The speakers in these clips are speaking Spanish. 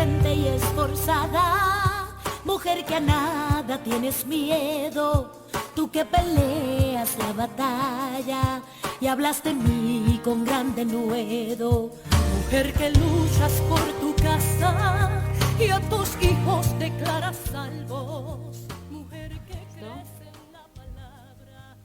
valiente y esforzada, mujer que a nada tienes miedo, tú que peleas la batalla y hablas de mí con gran denuedo. Mujer que luchas por tu casa y a tus hijos declaras salvos. Mujer que crees en la palabra.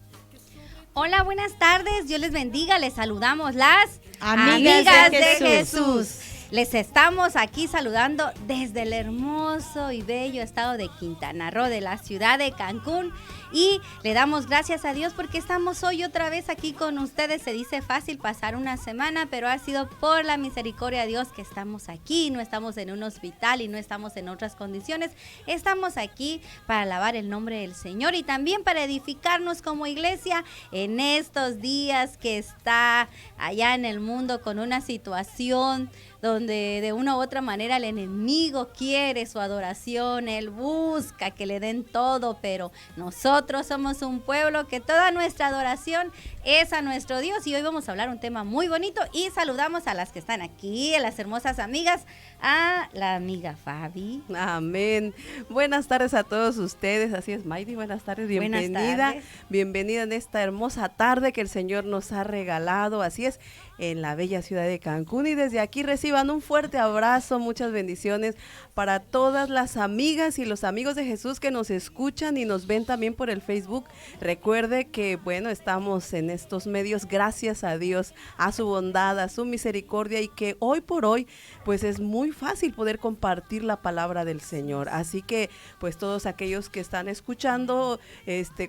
Hola, buenas tardes, Dios les bendiga, les saludamos las Amigas de Jesús. Les estamos aquí saludando desde el hermoso y bello estado de Quintana Roo, de la ciudad de Cancún. Y le damos gracias a Dios porque estamos hoy otra vez aquí con ustedes. Se dice fácil pasar una semana, pero ha sido por la misericordia de Dios que estamos aquí. No estamos en un hospital y no estamos en otras condiciones. Estamos aquí para alabar el nombre del Señor y también para edificarnos como iglesia en estos días que está allá en el mundo con una situación donde de una u otra manera el enemigo quiere su adoración, él busca que le den todo, pero nosotros somos un pueblo que toda nuestra adoración es a nuestro Dios. Y hoy vamos a hablar un tema muy bonito y saludamos a las que están aquí, a las hermosas amigas, a la amiga Fabi. Amén. Buenas tardes a todos ustedes, así es, Maydi, buenas tardes, bienvenida. Buenas tardes. Bienvenida en esta hermosa tarde que el Señor nos ha regalado, así es, en la bella ciudad de Cancún. Y desde aquí reciban un fuerte abrazo, muchas bendiciones para todas las amigas y los amigos de Jesús que nos escuchan y nos ven también por el Facebook. Recuerde que, bueno, estamos en estos medios gracias a Dios, a su bondad, a su misericordia, y que hoy por hoy, pues es muy fácil poder compartir la palabra del Señor. Así que, pues todos aquellos que están escuchando,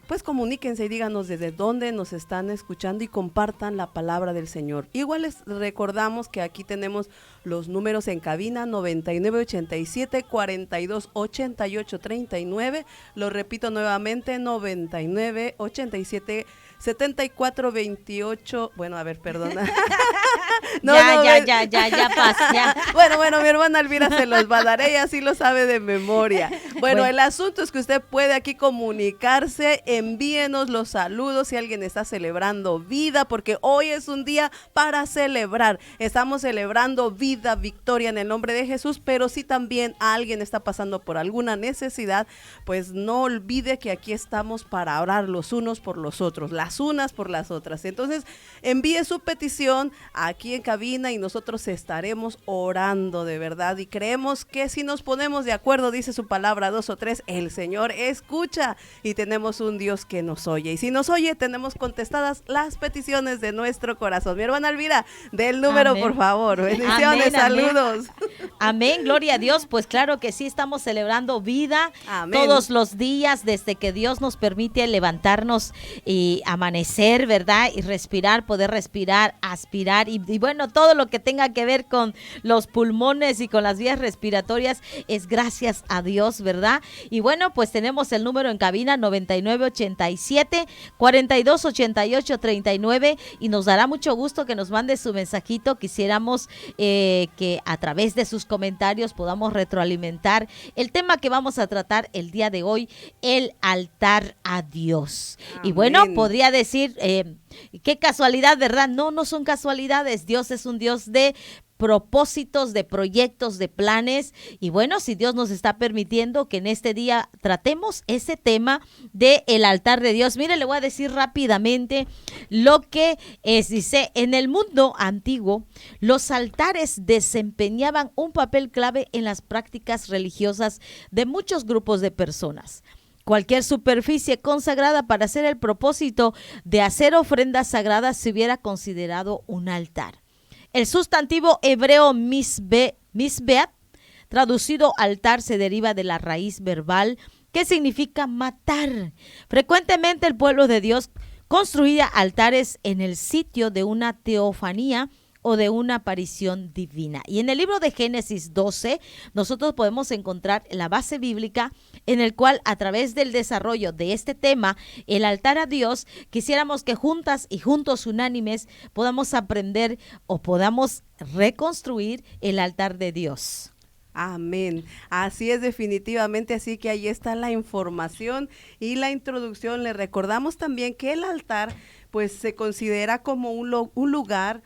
pues comuníquense y díganos desde dónde nos están escuchando y compartan la palabra del Señor. Igual les recordamos que aquí tenemos los números en cabina 9987-4288-39. Lo repito nuevamente, 9987-7428. Bueno, a ver, perdona. Ya pasa, ya. Bueno, mi hermana Elvira se los va a dar, ella sí lo sabe de memoria. Bueno, el asunto es que usted puede aquí comunicarse, envíenos los saludos si alguien está celebrando vida, porque hoy es un día para celebrar. Estamos celebrando vida, victoria en el nombre de Jesús, pero si también alguien está pasando por alguna necesidad, pues no olvide que aquí estamos para orar los unos por los otros, las unas por las otras. Entonces, envíe su petición aquí en cabina y nosotros estaremos orando de verdad, y creemos que si nos ponemos de acuerdo, dice su palabra, 2 o 3, el Señor escucha, y tenemos un Dios que nos oye, y si nos oye, tenemos contestadas las peticiones de nuestro corazón. Mi hermana Elvira, del número, amén, por favor. Bendiciones, amén, saludos. Amén, gloria a Dios. Pues claro que sí, estamos celebrando vida, amén, todos los días desde que Dios nos permite levantarnos y amanecer, ¿verdad? Y respirar, poder respirar, aspirar y bueno, todo lo que tenga que ver con los pulmones y con las vías respiratorias es gracias a Dios, ¿verdad? Y bueno, pues tenemos el número en cabina 9987-4288-39 y nos dará mucho gusto que nos mande su mensajito. Quisiéramos que a través de sus comentarios podamos retroalimentar el tema que vamos a tratar el día de hoy, el altar a Dios. Amén. Y bueno, podría decir, qué casualidad, ¿verdad? No son casualidades. Dios es un Dios de propósitos, de proyectos, de planes, y bueno, si Dios nos está permitiendo que en este día tratemos ese tema de el altar de Dios. Mire, le voy a decir rápidamente lo que es. Dice, en el mundo antiguo, los altares desempeñaban un papel clave en las prácticas religiosas de muchos grupos de personas. Cualquier superficie consagrada para hacer el propósito de hacer ofrendas sagradas se hubiera considerado un altar. El sustantivo hebreo misbeat, traducido altar, se deriva de la raíz verbal que significa matar. Frecuentemente el pueblo de Dios construía altares en el sitio de una teofanía o de una aparición divina. Y en el libro de Génesis 12, nosotros podemos encontrar la base bíblica en el cual, a través del desarrollo de este tema, el altar a Dios, quisiéramos que juntas y juntos unánimes podamos aprender o podamos reconstruir el altar de Dios. Amén. Así es, definitivamente. Así que ahí está la información y la introducción. Le recordamos también que el altar, pues, se considera como un lugar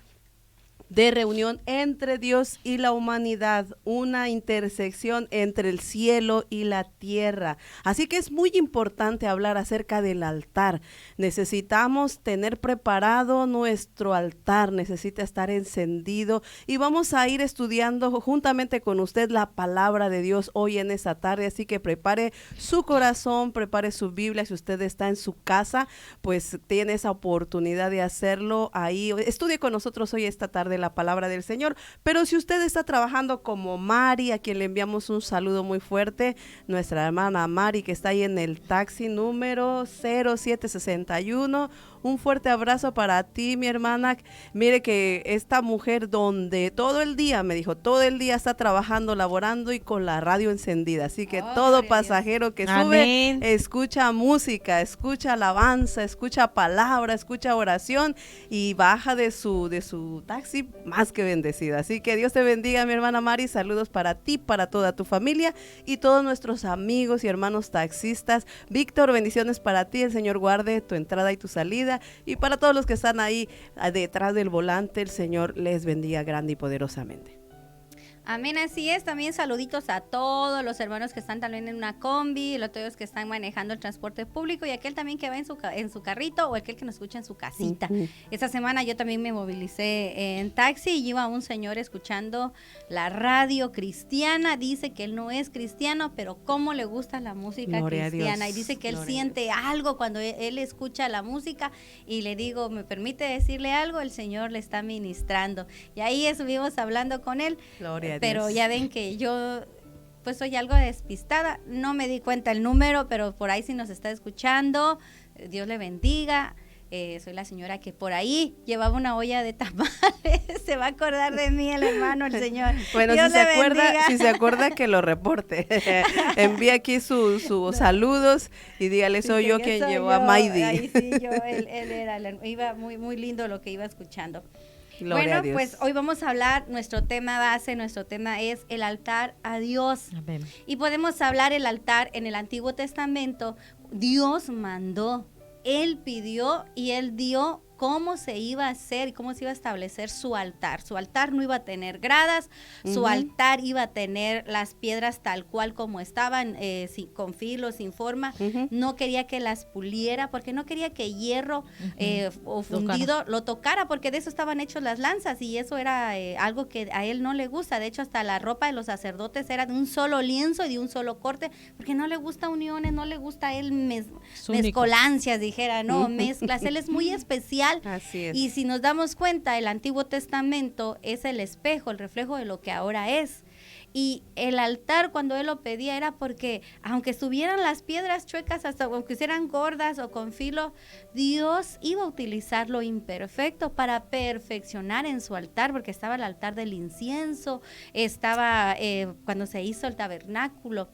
de reunión entre Dios y la humanidad, una intersección entre el cielo y la tierra. Así que es muy importante hablar acerca del altar. Necesitamos tener preparado nuestro altar, necesita estar encendido, y vamos a ir estudiando juntamente con usted la palabra de Dios hoy en esta tarde. Así que prepare su corazón, prepare su Biblia. Si usted está en su casa, pues tiene esa oportunidad de hacerlo ahí. Estudie con nosotros hoy esta tarde la palabra del Señor. Pero si usted está trabajando como Mari, a quien le enviamos un saludo muy fuerte, nuestra hermana Mari, que está ahí en el taxi número 0761, un fuerte abrazo para ti, mi hermana. Mire que esta mujer, donde todo el día, me dijo, todo el día está trabajando, laborando y con la radio encendida. Así que todo pasajero que sube, escucha música, escucha alabanza, escucha palabra, escucha oración, y baja de su taxi más que bendecida. Así que Dios te bendiga, mi hermana Mari. Saludos para ti, para toda tu familia y todos nuestros amigos y hermanos taxistas. Víctor, bendiciones para ti. El Señor guarde tu entrada y tu salida. Y para todos los que están ahí detrás del volante, el Señor les bendiga grande y poderosamente. Amén, así es. También saluditos a todos los hermanos que están también en una combi, los todos que están manejando el transporte público, y aquel también que va en su carrito, o aquel que nos escucha en su casita. Esta semana yo también me movilicé en taxi y iba un señor escuchando la radio cristiana. Dice que él no es cristiano, pero cómo le gusta la música cristiana, y dice que él siente algo cuando él escucha la música, y le digo, ¿me permite decirle algo? El Señor le está ministrando, y ahí estuvimos hablando con él. Gloria. Pero ya ven que yo pues soy algo despistada, no me di cuenta el número, pero por ahí si nos está escuchando, Dios le bendiga. Soy la señora que por ahí llevaba una olla de tamales. Se va a acordar de mí el hermano, el Señor. Bueno, Dios si se acuerda que lo reporte. Envía aquí sus saludos y dígale, soy yo quien llevó a Maidi. Ahí sí, él era, iba muy, muy lindo lo que iba escuchando. Gloria a Dios. Pues hoy vamos a hablar, nuestro tema es el altar a Dios. Amén. Y podemos hablar el altar en el Antiguo Testamento. Dios mandó, Él pidió y Él dio cómo se iba a hacer y cómo se iba a establecer su altar. Su altar no iba a tener gradas, su altar iba a tener las piedras tal cual como estaban, con filo, sin forma. No quería que las puliera, porque no quería que hierro o fundido lo tocara, porque de eso estaban hechos las lanzas, y eso era algo que a él no le gusta. De hecho, hasta la ropa de los sacerdotes era de un solo lienzo y de un solo corte, porque no le gusta uniones, no le gusta a él mezcolancias, dijera, no, mezclas. Él es muy especial. Así es. Y si nos damos cuenta, el Antiguo Testamento es el espejo, el reflejo de lo que ahora es. Y el altar, cuando él lo pedía, era porque aunque estuvieran las piedras chuecas, hasta aunque estuvieran gordas o con filo, Dios iba a utilizar lo imperfecto para perfeccionar en su altar, porque estaba el altar del incienso, estaba cuando se hizo el tabernáculo.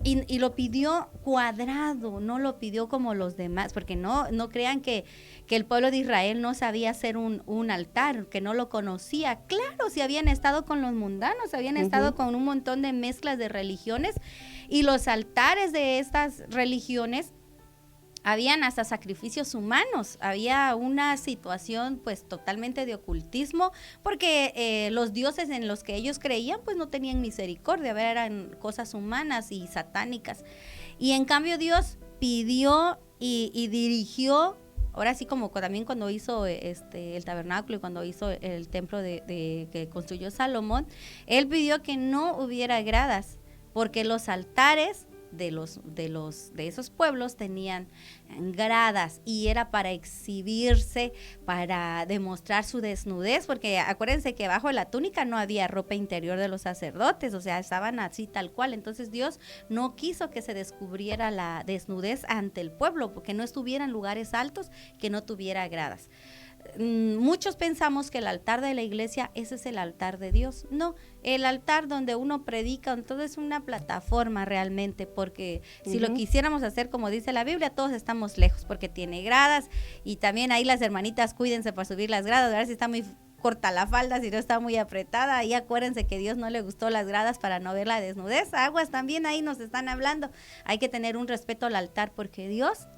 Y lo pidió cuadrado, no lo pidió como los demás, porque no crean que el pueblo de Israel no sabía hacer un altar, que no lo conocía. Claro, si habían estado con los mundanos, habían estado con un montón de mezclas de religiones, y los altares de estas religiones habían hasta sacrificios humanos, había una situación pues totalmente de ocultismo, porque los dioses en los que ellos creían pues no tenían misericordia, eran cosas humanas y satánicas. Y en cambio Dios pidió y dirigió, ahora sí como también cuando hizo el tabernáculo y cuando hizo el templo que construyó Salomón, él pidió que no hubiera gradas, porque los altares de esos pueblos tenían gradas, y era para exhibirse, para demostrar su desnudez, porque acuérdense que bajo la túnica no había ropa interior de los sacerdotes, o sea, estaban así tal cual. Entonces Dios no quiso que se descubriera la desnudez ante el pueblo, porque no estuviera en lugares altos, que no tuviera gradas. Muchos pensamos que el altar de la iglesia, ese es el altar de Dios. No, el altar donde uno predica, entonces es una plataforma realmente, porque si lo quisiéramos hacer como dice la Biblia, todos estamos lejos, porque tiene gradas, y también ahí las hermanitas cuídense para subir las gradas, a ver si está muy corta la falda, si no está muy apretada. Y acuérdense que Dios no le gustó las gradas para no ver la desnudez. Aguas, también ahí nos están hablando. Hay que tener un respeto al altar, porque Dios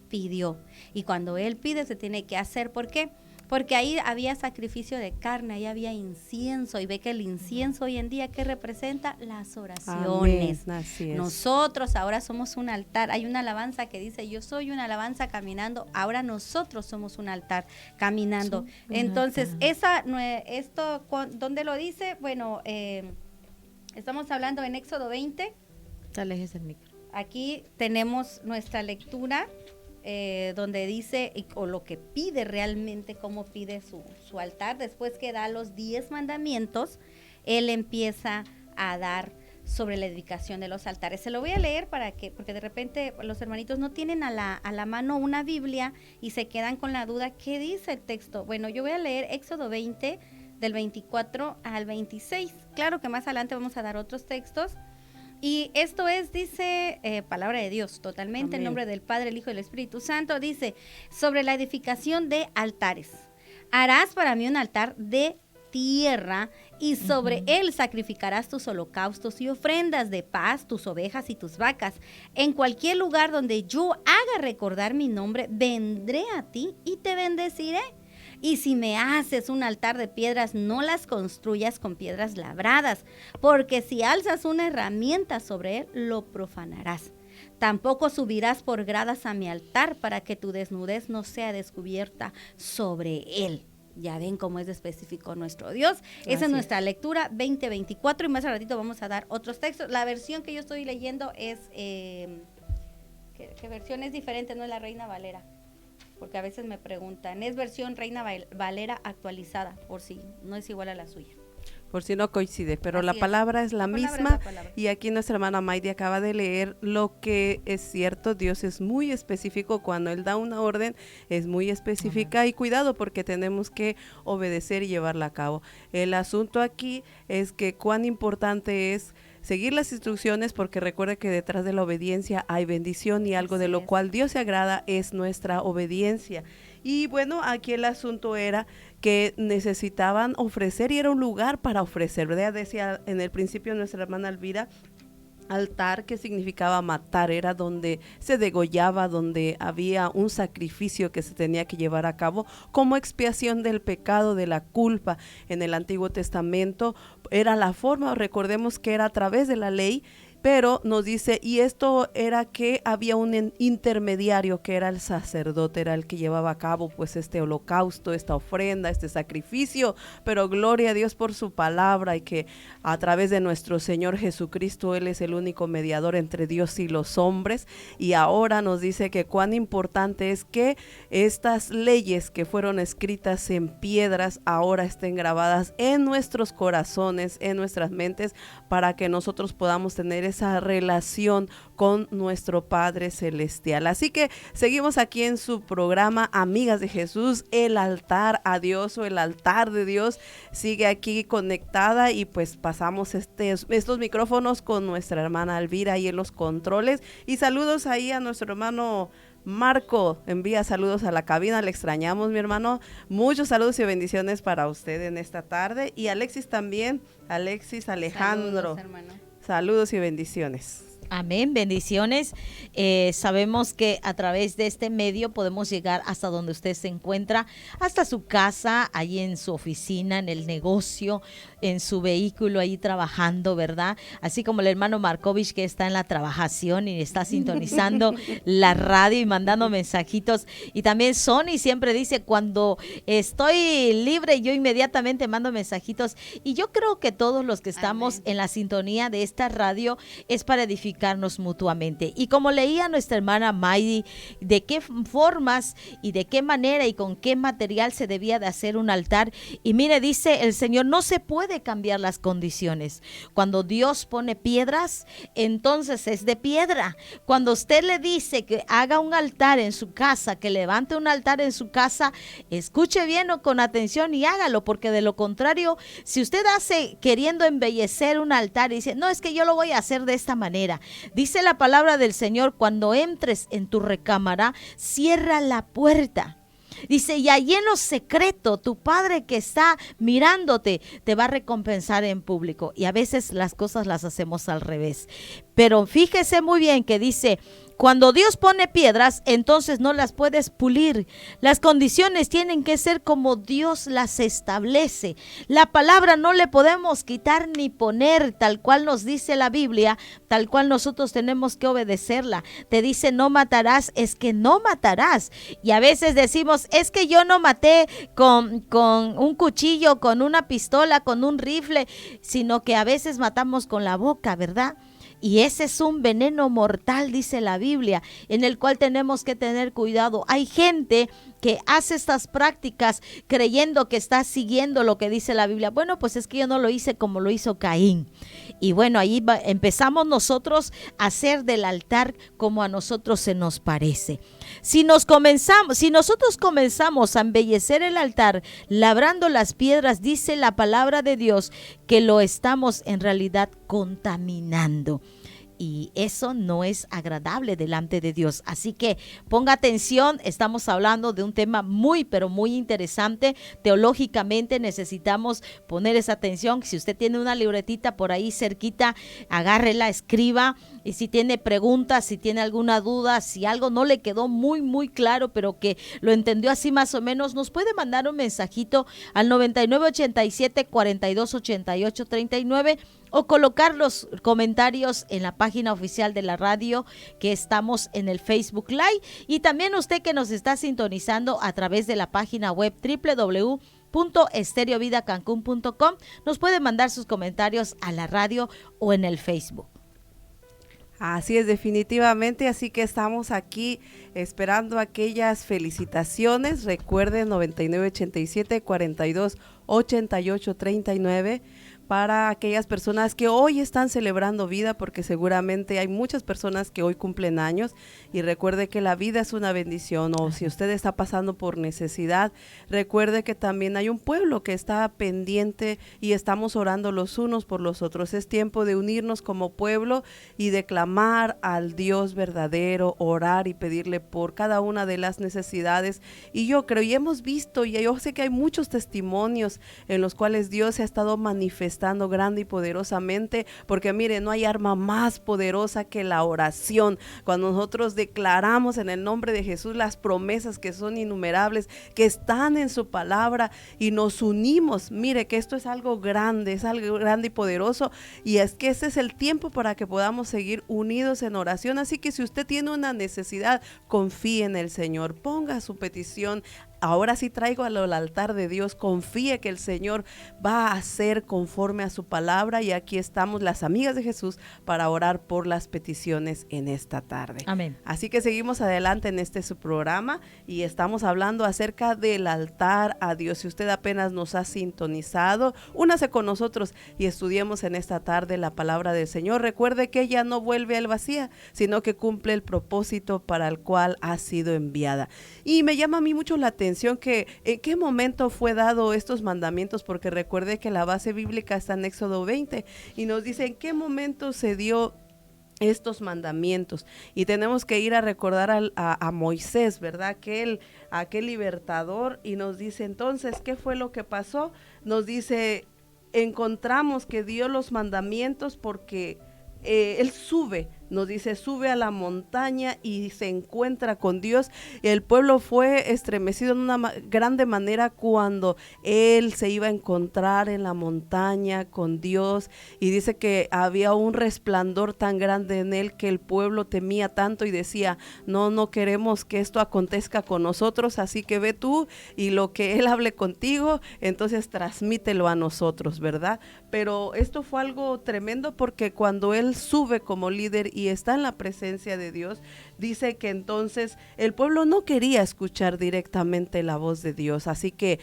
pidió, y cuando Él pide se tiene que hacer. ¿Por qué? porque ahí había sacrificio de carne, ahí había incienso, y ve que el incienso hoy en día, ¿qué representa? Las oraciones. Amén, así es. Nosotros ahora somos un altar. Hay una alabanza que dice, yo soy una alabanza caminando, ahora nosotros somos un altar caminando. Entonces, ¿dónde lo dice? Bueno, estamos hablando en Éxodo 20. Alejes el micro. Aquí tenemos nuestra lectura donde dice, o lo que pide realmente, cómo pide su altar. Después que da los 10 mandamientos, él empieza a dar sobre la edificación de los altares. Se lo voy a leer porque de repente los hermanitos no tienen a la mano una Biblia y se quedan con la duda, ¿qué dice el texto? Bueno, yo voy a leer Éxodo 20, del 24 al 26. Claro que más adelante vamos a dar otros textos. Y esto dice, palabra de Dios, totalmente. Amén. En nombre del Padre, el Hijo y el Espíritu Santo, dice, sobre la edificación de altares. Harás para mí un altar de tierra y sobre él sacrificarás tus holocaustos y ofrendas de paz, tus ovejas y tus vacas. En cualquier lugar donde yo haga recordar mi nombre, vendré a ti y te bendeciré. Y si me haces un altar de piedras, no las construyas con piedras labradas, porque si alzas una herramienta sobre él, lo profanarás. Tampoco subirás por gradas a mi altar, para que tu desnudez no sea descubierta sobre él. Ya ven cómo es específico nuestro Dios. Esa es nuestra lectura 2024, y más al ratito vamos a dar otros textos. La versión que yo estoy leyendo es, ¿qué versión es diferente? No es la Reina Valera, porque a veces me preguntan, es versión Reina Valera actualizada, por si no es igual a la suya. Por si no coincide, pero Así la es. palabra es la La palabra misma. es la palabra. Y aquí nuestra hermana Maydi acaba de leer lo que es cierto. Dios es muy específico cuando Él da una orden, es muy específica. Y cuidado, porque tenemos que obedecer y llevarla a cabo. El asunto aquí es que cuán importante es seguir las instrucciones, porque recuerde que detrás de la obediencia hay bendición, y algo de lo cual Dios se agrada es nuestra obediencia. Y bueno, aquí el asunto era que necesitaban ofrecer, y era un lugar para ofrecer, ¿verdad? Decía en el principio nuestra hermana Elvira, altar, que significaba matar, era donde se degollaba, donde había un sacrificio que se tenía que llevar a cabo como expiación del pecado, de la culpa. En el Antiguo Testamento era la forma, recordemos que era a través de la ley, pero nos dice, y esto era que había un intermediario, que era el sacerdote, era el que llevaba a cabo pues este holocausto, esta ofrenda, este sacrificio. Pero gloria a Dios por su palabra, y que a través de nuestro Señor Jesucristo, Él es el único mediador entre Dios y los hombres. Y ahora nos dice que cuán importante es que estas leyes que fueron escritas en piedras ahora estén grabadas en nuestros corazones, en nuestras mentes, para que nosotros podamos tener esa relación con nuestro Padre Celestial. Así que seguimos aquí en su programa Amigas de Jesús. El altar a Dios, o el altar de Dios, sigue aquí conectada, y pues pasamos estos micrófonos con nuestra hermana Elvira ahí en los controles. Y saludos ahí a nuestro hermano Marco, envía saludos a la cabina, le extrañamos, mi hermano. Muchos saludos y bendiciones para usted en esta tarde. Y Alexis también, Alexis Alejandro. Saludos, hermano. Saludos y bendiciones. Amén, bendiciones. Sabemos que a través de este medio podemos llegar hasta donde usted se encuentra, hasta su casa, ahí en su oficina, en el negocio, en su vehículo, ahí trabajando, ¿verdad? Así como el hermano Markovich, que está en la trabajación y está sintonizando la radio y mandando mensajitos. Y también Sony siempre dice, cuando estoy libre, yo inmediatamente mando mensajitos. Y yo creo que todos los que estamos en la sintonía de esta radio es para edificarnos mutuamente. Y como leía nuestra hermana Maydi, de qué formas y de qué manera y con qué material se debía de hacer un altar. Y mire, dice el Señor, no se puede cambiar las condiciones. Cuando Dios pone piedras, entonces es de piedra. Cuando usted le dice que haga un altar en su casa, que levante un altar en su casa, escuche bien o con atención y hágalo, porque de lo contrario, si usted hace queriendo embellecer un altar y dice, no, es que yo lo voy a hacer de esta manera. Dice la palabra del Señor, cuando entres en tu recámara, cierra la puerta. Dice, y allí en lo secreto, tu Padre que está mirándote, te va a recompensar en público. Y a veces las cosas las hacemos al revés. Pero fíjese muy bien que dice, cuando Dios pone piedras, entonces no las puedes pulir. Las condiciones tienen que ser como Dios las establece. La palabra no le podemos quitar ni poner, tal cual nos dice la Biblia, tal cual nosotros tenemos que obedecerla. Te dice no matarás, es que no matarás. Y a veces decimos, es que yo no maté con un cuchillo, con una pistola, con un rifle, sino que a veces matamos con la boca, ¿verdad? Y ese es un veneno mortal, dice la Biblia, en el cual tenemos que tener cuidado. Hay gente que hace estas prácticas creyendo que está siguiendo lo que dice la Biblia. Bueno, pues es que yo no lo hice como lo hizo Caín. Y bueno, ahí empezamos nosotros a hacer del altar como a nosotros se nos parece. Si nosotros comenzamos a embellecer el altar, labrando las piedras, dice la palabra de Dios que lo estamos en realidad contaminando. Y eso no es agradable delante de Dios. Así que ponga atención, estamos hablando de un tema muy, pero muy interesante. Teológicamente necesitamos poner esa atención. Si usted tiene una libretita por ahí cerquita, agárrela, escriba. Y si tiene preguntas, si tiene alguna duda, si algo no le quedó muy, muy claro, pero que lo entendió así más o menos, nos puede mandar un mensajito al 9987-4288-39 o colocar los comentarios en la página oficial de la radio, que estamos en el Facebook Live, y también usted que nos está sintonizando a través de la página web www.estereovidacancun.com, nos puede mandar sus comentarios a la radio o en el Facebook. Así es, definitivamente, así que estamos aquí esperando aquellas felicitaciones. Recuerden 9987-4288-39 para aquellas personas que hoy están celebrando vida, porque seguramente hay muchas personas que hoy cumplen años, y recuerde que la vida es una bendición. O si usted está pasando por necesidad, recuerde que también hay un pueblo que está pendiente y estamos orando los unos por los otros. Es tiempo de unirnos como pueblo y de clamar al Dios verdadero, orar y pedirle por cada una de las necesidades. Y yo creo, y hemos visto, y yo sé que hay muchos testimonios en los cuales Dios se ha estado manifestando grande y poderosamente, porque mire, no hay arma más poderosa que la oración. Cuando nosotros declaramos en el nombre de Jesús las promesas que son innumerables, que están en su palabra, y nos unimos, mire que esto es algo grande y poderoso, y es que ese es el tiempo para que podamos seguir unidos en oración. Así que si usted tiene una necesidad, confíe en el Señor, ponga su petición. Ahora sí traigo al altar de Dios, confíe que el Señor va a hacer conforme a su palabra, y aquí estamos las amigas de Jesús para orar por las peticiones en esta tarde. Amén. Así que seguimos adelante en su programa, y estamos hablando acerca del altar a Dios. Si usted apenas nos ha sintonizado, únase con nosotros y estudiemos en esta tarde la palabra del Señor. Recuerde que ella no vuelve al vacío, sino que cumple el propósito para el cual ha sido enviada. Y me llama a mí mucho la atención que en qué momento fue dado estos mandamientos, porque recuerde que la base bíblica está en Éxodo 20 y nos dice en qué momento se dio estos mandamientos, y tenemos que ir a recordar a Moisés, ¿verdad? Aquel libertador, y nos dice entonces qué fue lo que pasó. Nos dice, encontramos que dio los mandamientos porque él sube, nos dice, sube a la montaña y se encuentra con Dios. El pueblo fue estremecido en una grande manera cuando él se iba a encontrar en la montaña con Dios, y dice que había un resplandor tan grande en él que el pueblo temía tanto y decía, no queremos que esto acontezca con nosotros, así que ve tú y lo que él hable contigo, entonces transmítelo a nosotros, ¿verdad? Pero esto fue algo tremendo, porque cuando él sube como líder y está en la presencia de Dios, dice que entonces el pueblo no quería escuchar directamente la voz de Dios, así que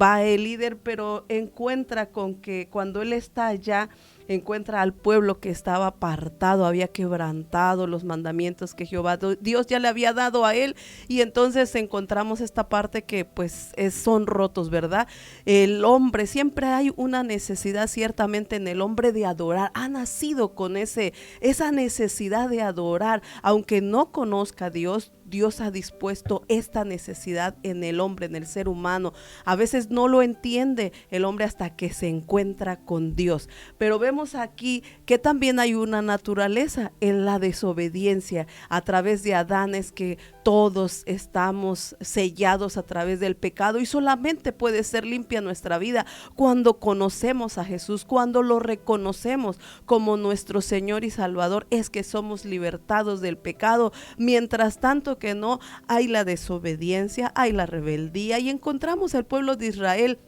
va el líder, pero encuentra con que cuando él está allá, encuentra al pueblo que estaba apartado, había quebrantado los mandamientos que Jehová Dios ya le había dado a él, y entonces encontramos esta parte que pues son rotos, ¿verdad? El hombre, siempre hay una necesidad ciertamente en el hombre de adorar, ha nacido con esa necesidad de adorar, aunque no conozca a Dios. Dios ha dispuesto esta necesidad en el hombre, en el ser humano. A veces no lo entiende el hombre hasta que se encuentra con Dios. Pero vemos aquí que también hay una naturaleza en la desobediencia. A través de Adán es que todos estamos sellados a través del pecado, y solamente puede ser limpia nuestra vida cuando conocemos a Jesús, cuando lo reconocemos como nuestro Señor y Salvador, es que somos libertados del pecado. Mientras tanto que no, hay la desobediencia, hay la rebeldía, y encontramos al pueblo de Israel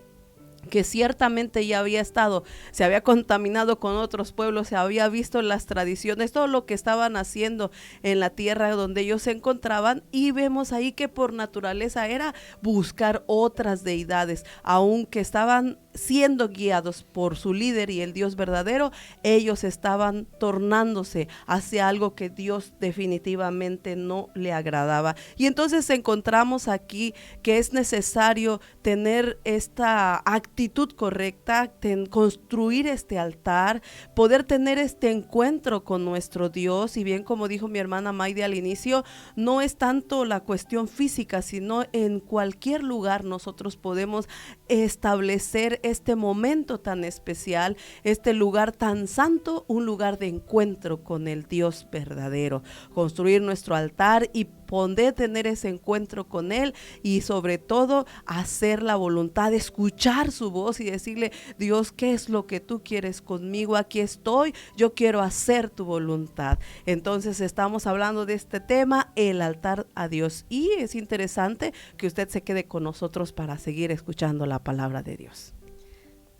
que ciertamente ya había estado, se había contaminado con otros pueblos, se había visto las tradiciones, todo lo que estaban haciendo en la tierra donde ellos se encontraban, y vemos ahí que por naturaleza era buscar otras deidades, aunque estaban siendo guiados por su líder y el Dios verdadero, ellos estaban tornándose hacia algo que Dios definitivamente no le agradaba. Y entonces encontramos aquí que es necesario tener esta actitud correcta, construir este altar, poder tener este encuentro con nuestro Dios. Y bien, como dijo mi hermana Maide al inicio, no es tanto la cuestión física, sino en cualquier lugar nosotros podemos establecer este momento tan especial, este lugar tan santo, un lugar de encuentro con el Dios verdadero. Construir nuestro altar y poder tener ese encuentro con Él, y sobre todo hacer la voluntad, escuchar su voz y decirle: Dios, ¿qué es lo que tú quieres conmigo? Aquí estoy, yo quiero hacer tu voluntad. Entonces estamos hablando de este tema, el altar a Dios, y es interesante que usted se quede con nosotros para seguir escuchando la palabra de Dios.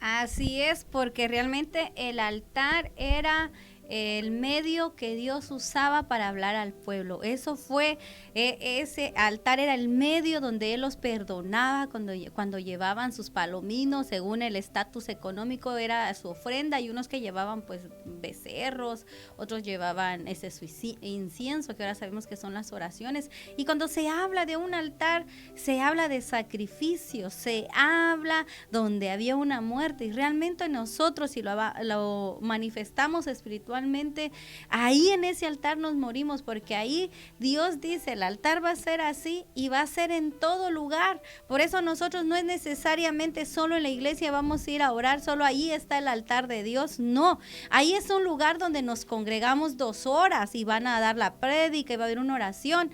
Así es, porque realmente el altar era el medio que Dios usaba para hablar al pueblo. Eso fue, ese altar era el medio donde Él los perdonaba cuando llevaban sus palominos, según el estatus económico era su ofrenda. Y unos que llevaban pues becerros, otros llevaban ese incienso, que ahora sabemos que son las oraciones. Y cuando se habla de un altar, se habla de sacrificio, se habla donde había una muerte, y realmente nosotros, si lo manifestamos espiritualmente, ahí en ese altar nos morimos, porque ahí Dios dice: el altar va a ser así y va a ser en todo lugar. Por eso nosotros no es necesariamente solo en la iglesia vamos a ir a orar, solo ahí está el altar de Dios. No, ahí es un lugar donde nos congregamos 2 horas y van a dar la prédica y va a haber una oración.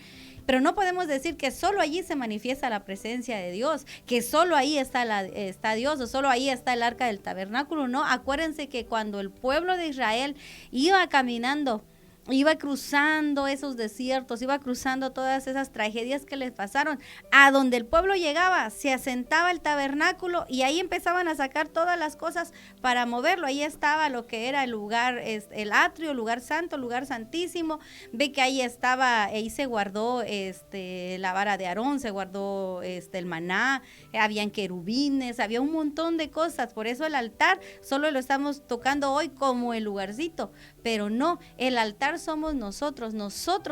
Pero no podemos decir que solo allí se manifiesta la presencia de Dios, que solo ahí está Dios, o solo ahí está el arca del tabernáculo. No, acuérdense que cuando el pueblo de Israel iba caminando, iba cruzando esos desiertos, iba cruzando todas esas tragedias que les pasaron, a donde el pueblo llegaba, se asentaba el tabernáculo, y ahí empezaban a sacar todas las cosas para moverlo. Ahí estaba lo que era el lugar, el atrio, el lugar santo, el lugar santísimo. Ve que ahí estaba, ahí se guardó la vara de Aarón, se guardó el maná, habían querubines, había un montón de cosas. Por eso el altar solo lo estamos tocando hoy como el lugarcito, pero no, el altar somos nosotros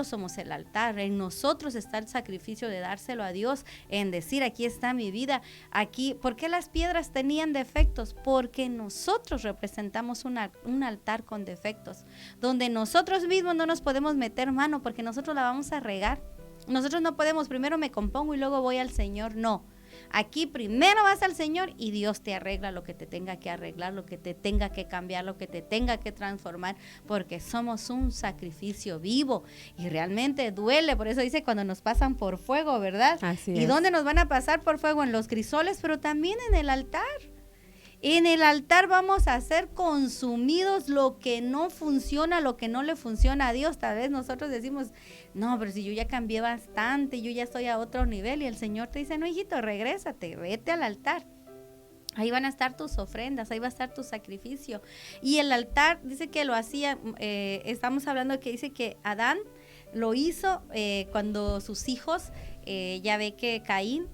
somos el altar, en nosotros está el sacrificio de dárselo a Dios, en decir: aquí está mi vida, aquí. ¿Por qué las piedras tenían defectos? Porque nosotros representamos un altar con defectos, donde nosotros mismos no nos podemos meter mano, porque nosotros la vamos a regar. Nosotros no podemos, primero me compongo y luego voy al Señor, no. Aquí primero vas al Señor y Dios te arregla lo que te tenga que arreglar, lo que te tenga que cambiar, lo que te tenga que transformar, porque somos un sacrificio vivo y realmente duele. Por eso dice: cuando nos pasan por fuego, ¿verdad? Así ¿Y es. dónde nos van a pasar por fuego? En los crisoles, pero también en el altar. En el altar vamos a ser consumidos lo que no funciona, lo que no le funciona a Dios. Tal vez nosotros decimos: no, pero si yo ya cambié bastante, yo ya estoy a otro nivel. Y el Señor te dice: no, hijito, regrésate, vete al altar. Ahí van a estar tus ofrendas, ahí va a estar tu sacrificio. Y el altar dice que lo hacía, estamos hablando que dice que Adán lo hizo cuando sus hijos, ya ve que Caín,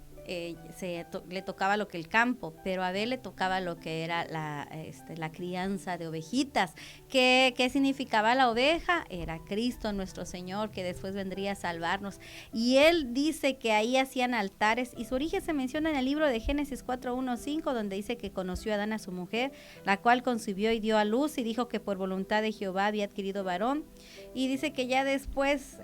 le tocaba lo que el campo, pero a Abel le tocaba lo que era la crianza de ovejitas. ¿Qué significaba la oveja? Era Cristo nuestro Señor, que después vendría a salvarnos. Y él dice que ahí hacían altares, y su origen se menciona en el libro de Génesis 4:1-5, donde dice que conoció a Adán a su mujer, la cual concibió y dio a luz, y dijo que por voluntad de Jehová había adquirido varón. Y dice que ya después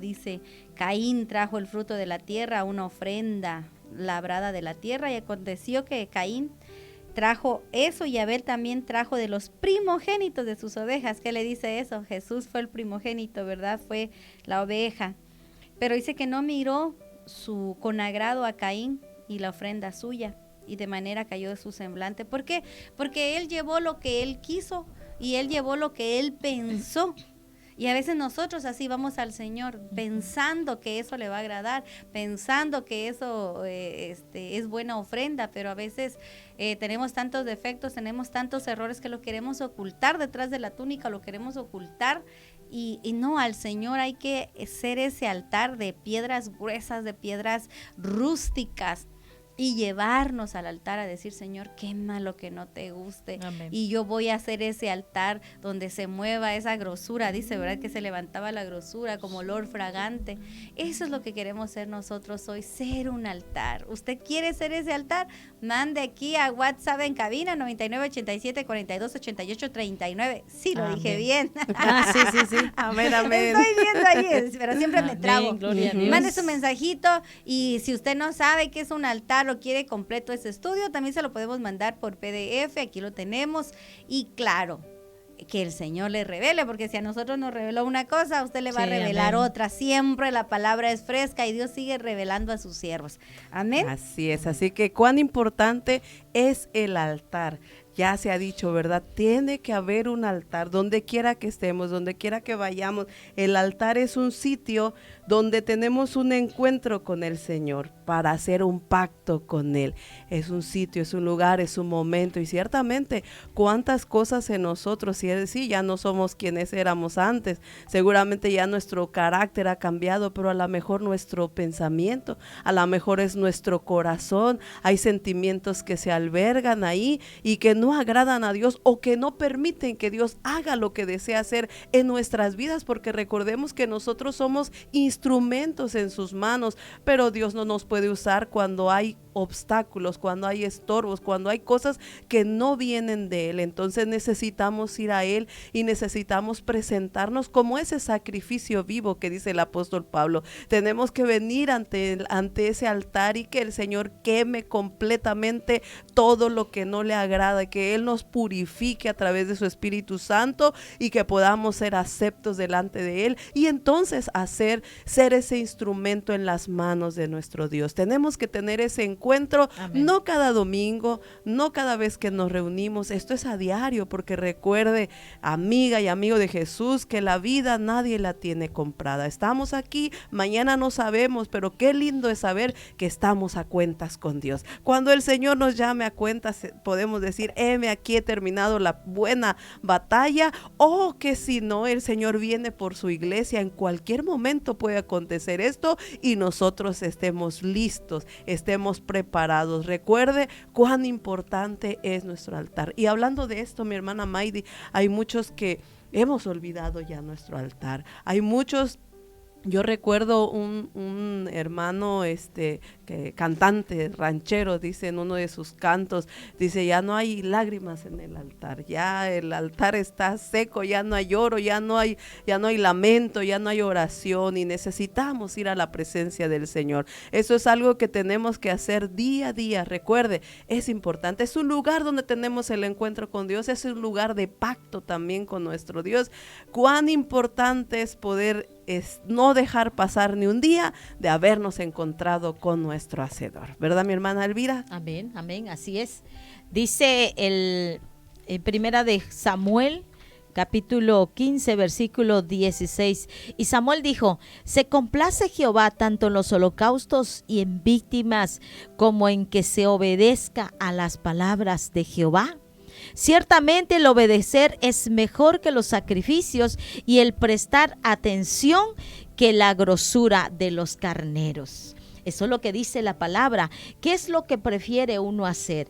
dice Caín trajo el fruto de la tierra, una ofrenda labrada de la tierra, y aconteció que Caín trajo eso y Abel también trajo de los primogénitos de sus ovejas. ¿Qué le dice eso? Jesús fue el primogénito, ¿verdad? Fue la oveja. Pero dice que no miró con agrado a Caín y la ofrenda suya, y de manera cayó de su semblante. ¿Por qué? Porque él llevó lo que él quiso y él llevó lo que él pensó. Y a veces nosotros así vamos al Señor pensando que eso le va a agradar, pensando que eso es buena ofrenda, pero a veces tenemos tantos defectos, tenemos tantos errores que lo queremos ocultar detrás de la túnica, lo queremos ocultar. Y no, al Señor hay que ser ese altar de piedras gruesas, de piedras rústicas, y llevarnos al altar a decir: Señor, quema lo que no te guste. Amén. Y yo voy a hacer ese altar donde se mueva esa grosura. Dice, ¿verdad?, que se levantaba la grosura como olor fragante. Eso es lo que queremos ser nosotros hoy, ser un altar. ¿Usted quiere ser ese altar? Mande aquí a WhatsApp en cabina 9987-4288-39. Sí, lo dije bien. Sí. Amén, amén. Estoy viendo ahí, pero siempre me trabo. Gloria a Dios. Mande su mensajito, y si usted no sabe qué es un altar, lo quiere completo ese estudio, también se lo podemos mandar por PDF, aquí lo tenemos. Y claro, que el Señor le revele, porque si a nosotros nos reveló una cosa, a usted le va a revelar otra. Siempre la palabra es fresca y Dios sigue revelando a sus siervos. Amén. Así es, así que cuán importante es el altar. Ya se ha dicho, ¿verdad? Tiene que haber un altar donde quiera que estemos, donde quiera que vayamos. El altar es un sitio donde tenemos un encuentro con el Señor para hacer un pacto con Él. Es un sitio, es un lugar, es un momento, y ciertamente cuántas cosas en nosotros, sí, ya no somos quienes éramos antes, seguramente ya nuestro carácter ha cambiado, pero a lo mejor nuestro pensamiento, a lo mejor es nuestro corazón, hay sentimientos que se albergan ahí y que no agradan a Dios, o que no permiten que Dios haga lo que desea hacer en nuestras vidas, porque recordemos que nosotros somos instrumentos en sus manos, pero Dios no nos puede usar cuando hay obstáculos, cuando hay estorbos, cuando hay cosas que no vienen de Él. Entonces necesitamos ir a Él y necesitamos presentarnos como ese sacrificio vivo que dice el apóstol Pablo. Tenemos que venir ante ese altar y que el Señor queme completamente todo lo que no le agrada, que Él nos purifique a través de su Espíritu Santo y que podamos ser aceptos delante de Él, y entonces ser ese instrumento en las manos de nuestro Dios. Tenemos que tener ese encuentro. Amén. No cada domingo, no cada vez que nos reunimos, esto es a diario, porque recuerde, amiga y amigo de Jesús, que la vida nadie la tiene comprada. Estamos aquí, mañana no sabemos, pero qué lindo es saber que estamos a cuentas con Dios. Cuando el Señor nos llame a cuentas, podemos decir: heme aquí, he terminado la buena batalla, o que si no, el Señor viene por su iglesia. En cualquier momento puede acontecer esto y nosotros estemos listos, estemos preparados. Recuerde cuán importante es nuestro altar. Y hablando de esto, mi hermana Maydi, hay muchos que hemos olvidado ya nuestro altar. Hay muchos. Yo recuerdo un hermano cantante, ranchero, dice en uno de sus cantos, dice: ya no hay lágrimas en el altar, ya el altar está seco, ya no hay lloro, ya no hay lamento, ya no hay oración, y necesitamos ir a la presencia del Señor. Eso es algo que tenemos que hacer día a día. Recuerde, es importante, es un lugar donde tenemos el encuentro con Dios, es un lugar de pacto también con nuestro Dios. Cuán importante es poder no dejar pasar ni un día de habernos encontrado con nuestro Hacedor, ¿verdad, mi hermana Elvira? Amén, amén, así es. Dice en primera de Samuel, capítulo 15, versículo 16. Y Samuel dijo: se complace Jehová tanto en los holocaustos y en víctimas, como en que se obedezca a las palabras de Jehová. Ciertamente el obedecer es mejor que los sacrificios, y el prestar atención que la grosura de los carneros. Eso es lo que dice la palabra. ¿Qué es lo que prefiere uno hacer?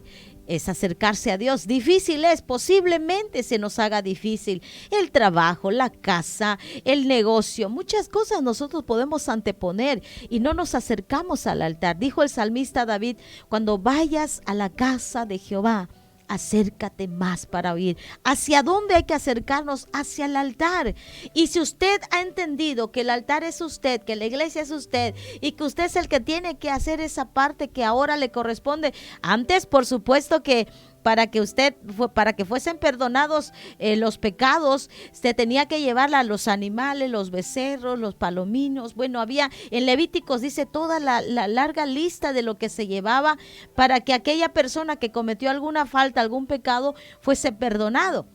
Es acercarse a Dios. Difícil es, posiblemente se nos haga difícil el trabajo, la casa, el negocio, muchas cosas nosotros podemos anteponer y no nos acercamos al altar. Dijo el salmista David: cuando vayas a la casa de Jehová, acércate más para oír. ¿Hacia dónde hay que acercarnos? Hacia el altar. Y si usted ha entendido que el altar es usted, que la iglesia es usted y que usted es el que tiene que hacer esa parte que ahora le corresponde. Antes, por supuesto que para que fuesen perdonados los pecados, se tenía que llevar a los animales, los becerros, los palominos. Bueno, había, en Levíticos dice toda la larga lista de lo que se llevaba para que aquella persona que cometió alguna falta, algún pecado, fuese perdonado.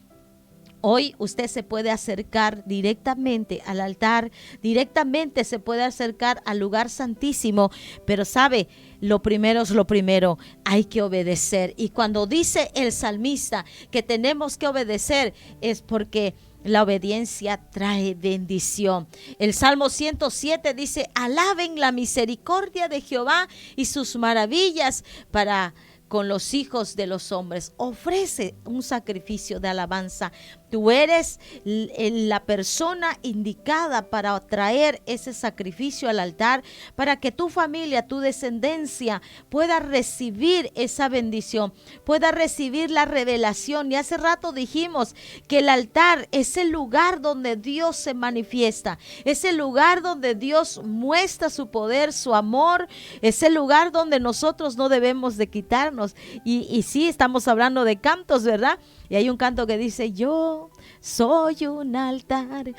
Hoy usted se puede acercar directamente al altar, directamente se puede acercar al lugar santísimo, pero sabe, lo primero es lo primero, hay que obedecer. Y cuando dice el salmista que tenemos que obedecer, es porque la obediencia trae bendición. El Salmo 107 dice, alaben la misericordia de Jehová y sus maravillas para con los hijos de los hombres. Ofrece un sacrificio de alabanza. Tú eres la persona indicada para traer ese sacrificio al altar, para que tu familia, tu descendencia pueda recibir esa bendición, pueda recibir la revelación. Y hace rato dijimos que el altar es el lugar donde Dios se manifiesta, es el lugar donde Dios muestra su poder, su amor, es el lugar donde nosotros no debemos de quitarnos. Y sí, estamos hablando de cantos, ¿verdad? Y hay un canto que dice, yo soy un altar.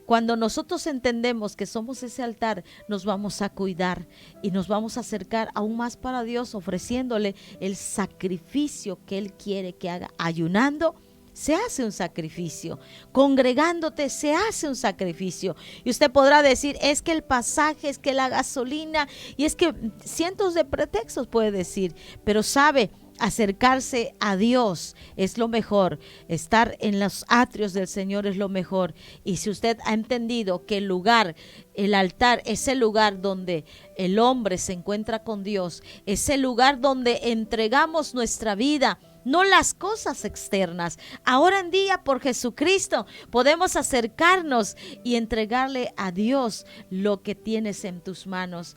Cuando nosotros entendemos que somos ese altar, nos vamos a cuidar y nos vamos a acercar aún más para Dios, ofreciéndole el sacrificio que Él quiere que haga. Ayunando, se hace un sacrificio. Congregándote, se hace un sacrificio. Y usted podrá decir, es que el pasaje, es que la gasolina, y es que cientos de pretextos puede decir, pero sabe, acercarse a Dios es lo mejor, estar en los atrios del Señor es lo mejor. Y si usted ha entendido que el lugar, el altar, es el lugar donde el hombre se encuentra con Dios, es el lugar donde entregamos nuestra vida, no las cosas externas. Ahora en día, por Jesucristo, podemos acercarnos y entregarle a Dios lo que tienes en tus manos.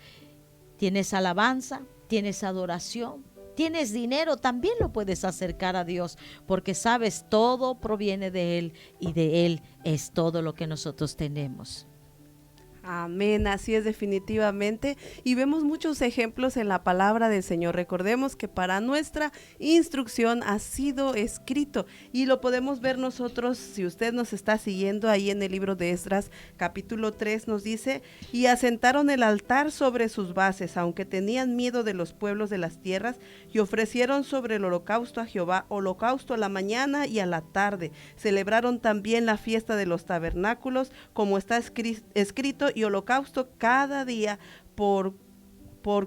Tienes alabanza, tienes adoración, tienes dinero, también lo puedes acercar a Dios, porque sabes, todo proviene de Él y de Él es todo lo que nosotros tenemos. Amén, así es definitivamente, y vemos muchos ejemplos en la palabra del Señor. Recordemos que para nuestra instrucción ha sido escrito y lo podemos ver nosotros, si usted nos está siguiendo ahí en el libro de Esdras, capítulo 3 nos dice, y asentaron el altar sobre sus bases, aunque tenían miedo de los pueblos de las tierras, y ofrecieron sobre el holocausto a Jehová, holocausto a la mañana y a la tarde. Celebraron también la fiesta de los tabernáculos, como está escrito, y holocausto cada día por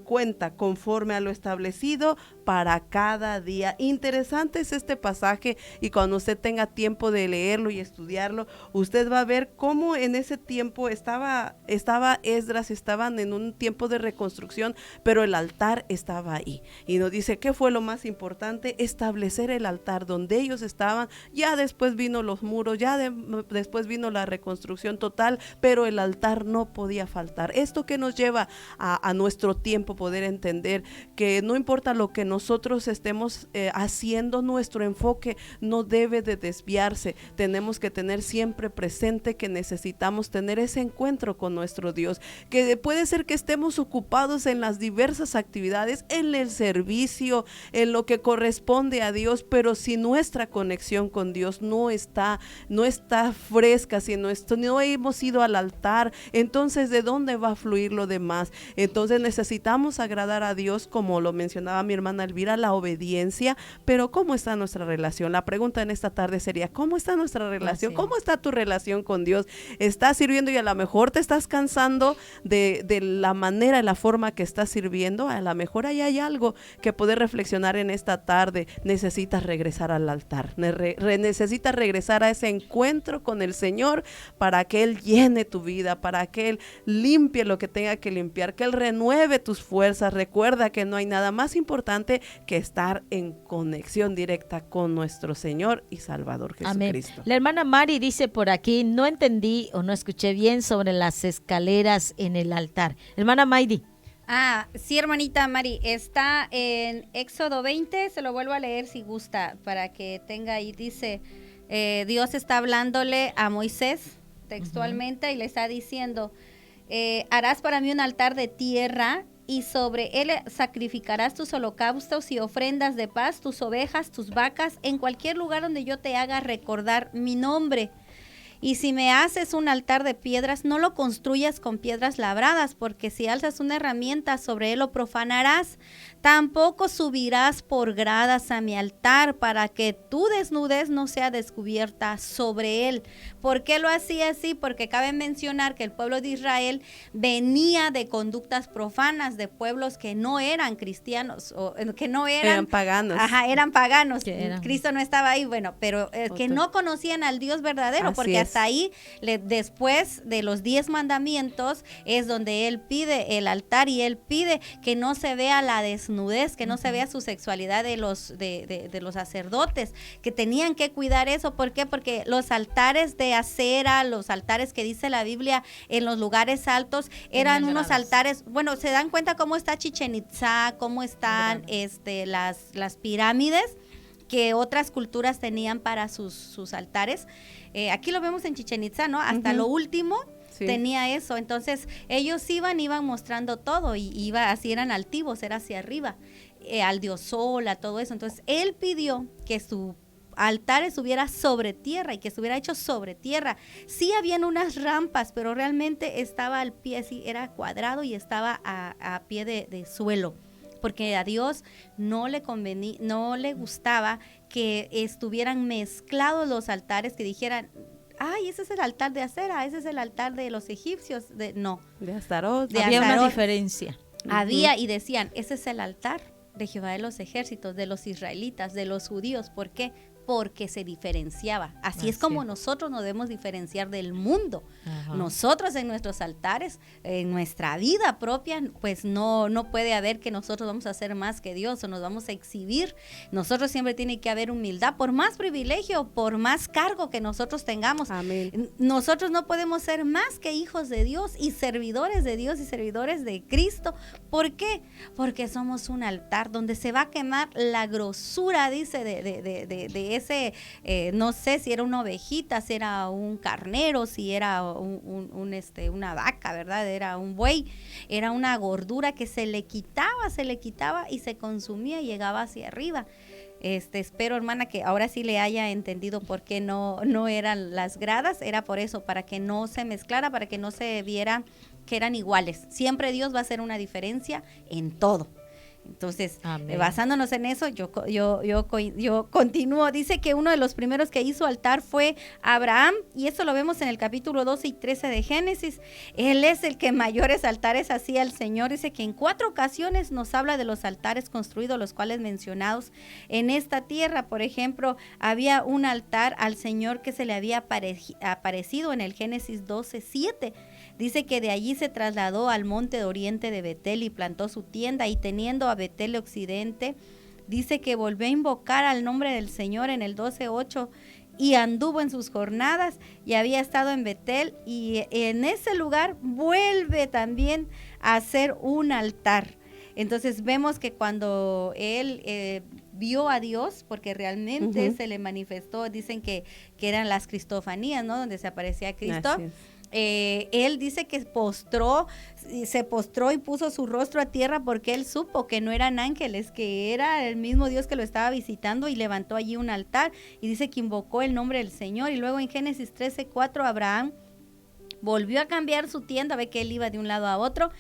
cuenta, conforme a lo establecido para cada día. Interesante es este pasaje, y cuando usted tenga tiempo de leerlo y estudiarlo, usted va a ver cómo en ese tiempo estaba Esdras, estaban en un tiempo de reconstrucción, pero el altar estaba ahí. Y nos dice, ¿qué fue lo más importante? Establecer el altar donde ellos estaban. Ya después vino los muros, después vino la reconstrucción total, pero el altar no podía faltar. Esto que nos lleva a nuestro tiempo poder entender que no importa lo que nosotros estemos haciendo, nuestro enfoque no debe de desviarse. Tenemos que tener siempre presente que necesitamos tener ese encuentro con nuestro Dios, que puede ser que estemos ocupados en las diversas actividades, en el servicio, en lo que corresponde a Dios, pero si nuestra conexión con Dios no está fresca, si no hemos ido al altar, entonces ¿de dónde va a fluir lo demás? Entonces necesitamos agradar a Dios, como lo mencionaba mi hermana Elvira, la obediencia, pero ¿cómo está nuestra relación? La pregunta en esta tarde sería, ¿cómo está nuestra relación? ¿Cómo está tu relación con Dios? ¿Estás sirviendo y a lo mejor te estás cansando de la manera, la forma que estás sirviendo? A lo mejor ahí hay algo que poder reflexionar en esta tarde. Necesitas regresar al altar, necesitas regresar a ese encuentro con el Señor para que Él llene tu vida, para que Él limpie lo que tenga que limpiar, que Él renueve tus fuerzas. Recuerda que no hay nada más importante que estar en conexión directa con nuestro Señor y Salvador Jesucristo. Amén. La hermana Mari dice por aquí, no entendí o no escuché bien sobre las escaleras en el altar. Hermana Maidi. Sí, hermanita Mari, está en Éxodo 20, se lo vuelvo a leer si gusta, para que tenga ahí, dice, Dios está hablándole a Moisés textualmente y le está diciendo, harás para mí un altar de tierra y sobre él sacrificarás tus holocaustos y ofrendas de paz, tus ovejas, tus vacas, en cualquier lugar donde yo te haga recordar mi nombre. Y si me haces un altar de piedras, no lo construyas con piedras labradas, porque si alzas una herramienta sobre él lo profanarás. Tampoco subirás por gradas a mi altar, para que tu desnudez no sea descubierta sobre él. ¿Por qué lo hacía así? Porque cabe mencionar que el pueblo de Israel venía de conductas profanas, de pueblos que no eran cristianos, o que no eran paganos. Ajá, eran paganos. Cristo no estaba ahí, bueno, pero que no conocían al Dios verdadero, Así porque es. hasta ahí, después de los 10 mandamientos, es donde él pide el altar y él pide que no se vea la desnudez, que no se vea su sexualidad de los sacerdotes, que tenían que cuidar eso. ¿Por qué? Porque los altares de acera, los altares que dice la Biblia en los lugares altos, eran unos altares, bueno, se dan cuenta cómo está Chichén Itzá, cómo están las pirámides que otras culturas tenían para sus altares. Aquí lo vemos en Chichén Itzá, ¿no? Hasta lo último tenía eso. Entonces ellos iban mostrando todo y así eran altivos, era hacia arriba, al dios Sol, a todo eso. Entonces él pidió que su altar estuviera sobre tierra y que estuviera hecho sobre tierra. Sí habían unas rampas, pero realmente estaba al pie, sí, era cuadrado y estaba a pie de suelo, porque a Dios no le convenía, no le gustaba que estuvieran mezclados los altares, que dijeran, ay, ese es el altar de acera, ese es el altar de los egipcios, no. De Astarot. Había una diferencia. Había, y decían, ese es el altar de Jehová de los ejércitos, de los israelitas, de los judíos. ¿Por qué? Porque se diferenciaba. Así es como nosotros nos debemos diferenciar del mundo. Ajá. Nosotros en nuestros altares, en nuestra vida propia, pues no puede haber que nosotros vamos a hacer más que Dios o nos vamos a exhibir. Nosotros siempre tiene que haber humildad, por más privilegio, por más cargo que nosotros tengamos. Amén. Nosotros no podemos ser más que hijos de Dios y servidores de Dios y servidores de Cristo. ¿Por qué? Porque somos un altar donde se va a quemar la grosura, dice, de ese, no sé si era una ovejita, si era un carnero, si era una vaca, ¿verdad? Era un buey, era una gordura que se le quitaba y se consumía y llegaba hacia arriba. Espero, hermana, que ahora sí le haya entendido por qué no eran las gradas. Era por eso, para que no se mezclara, para que no se viera que eran iguales. Siempre Dios va a hacer una diferencia en todo. Entonces, basándonos en eso, yo continúo. Dice que uno de los primeros que hizo altar fue Abraham, y eso lo vemos en el capítulo 12 y 13 de Génesis. Él es el que mayores altares hacía al Señor. Dice que en 4 ocasiones nos habla de los altares construidos, los cuales mencionados en esta tierra. Por ejemplo, había un altar al Señor que se le había aparecido en el Génesis 12:7. Dice que de allí se trasladó al monte de oriente de Betel y plantó su tienda, y teniendo a Betel occidente, dice que volvió a invocar al nombre del Señor en el 12:8 y anduvo en sus jornadas y había estado en Betel, y en ese lugar vuelve también a hacer un altar. Entonces vemos que cuando él vio a Dios, porque realmente se le manifestó, dicen que eran las cristofanías, ¿no? Donde se aparecía Cristo. Él dice que se postró y puso su rostro a tierra, porque él supo que no eran ángeles, que era el mismo Dios que lo estaba visitando, y levantó allí un altar y dice que invocó el nombre del Señor. Y luego en Génesis 13:4 Abraham volvió a cambiar su tienda, ve que él iba de un lado a otro,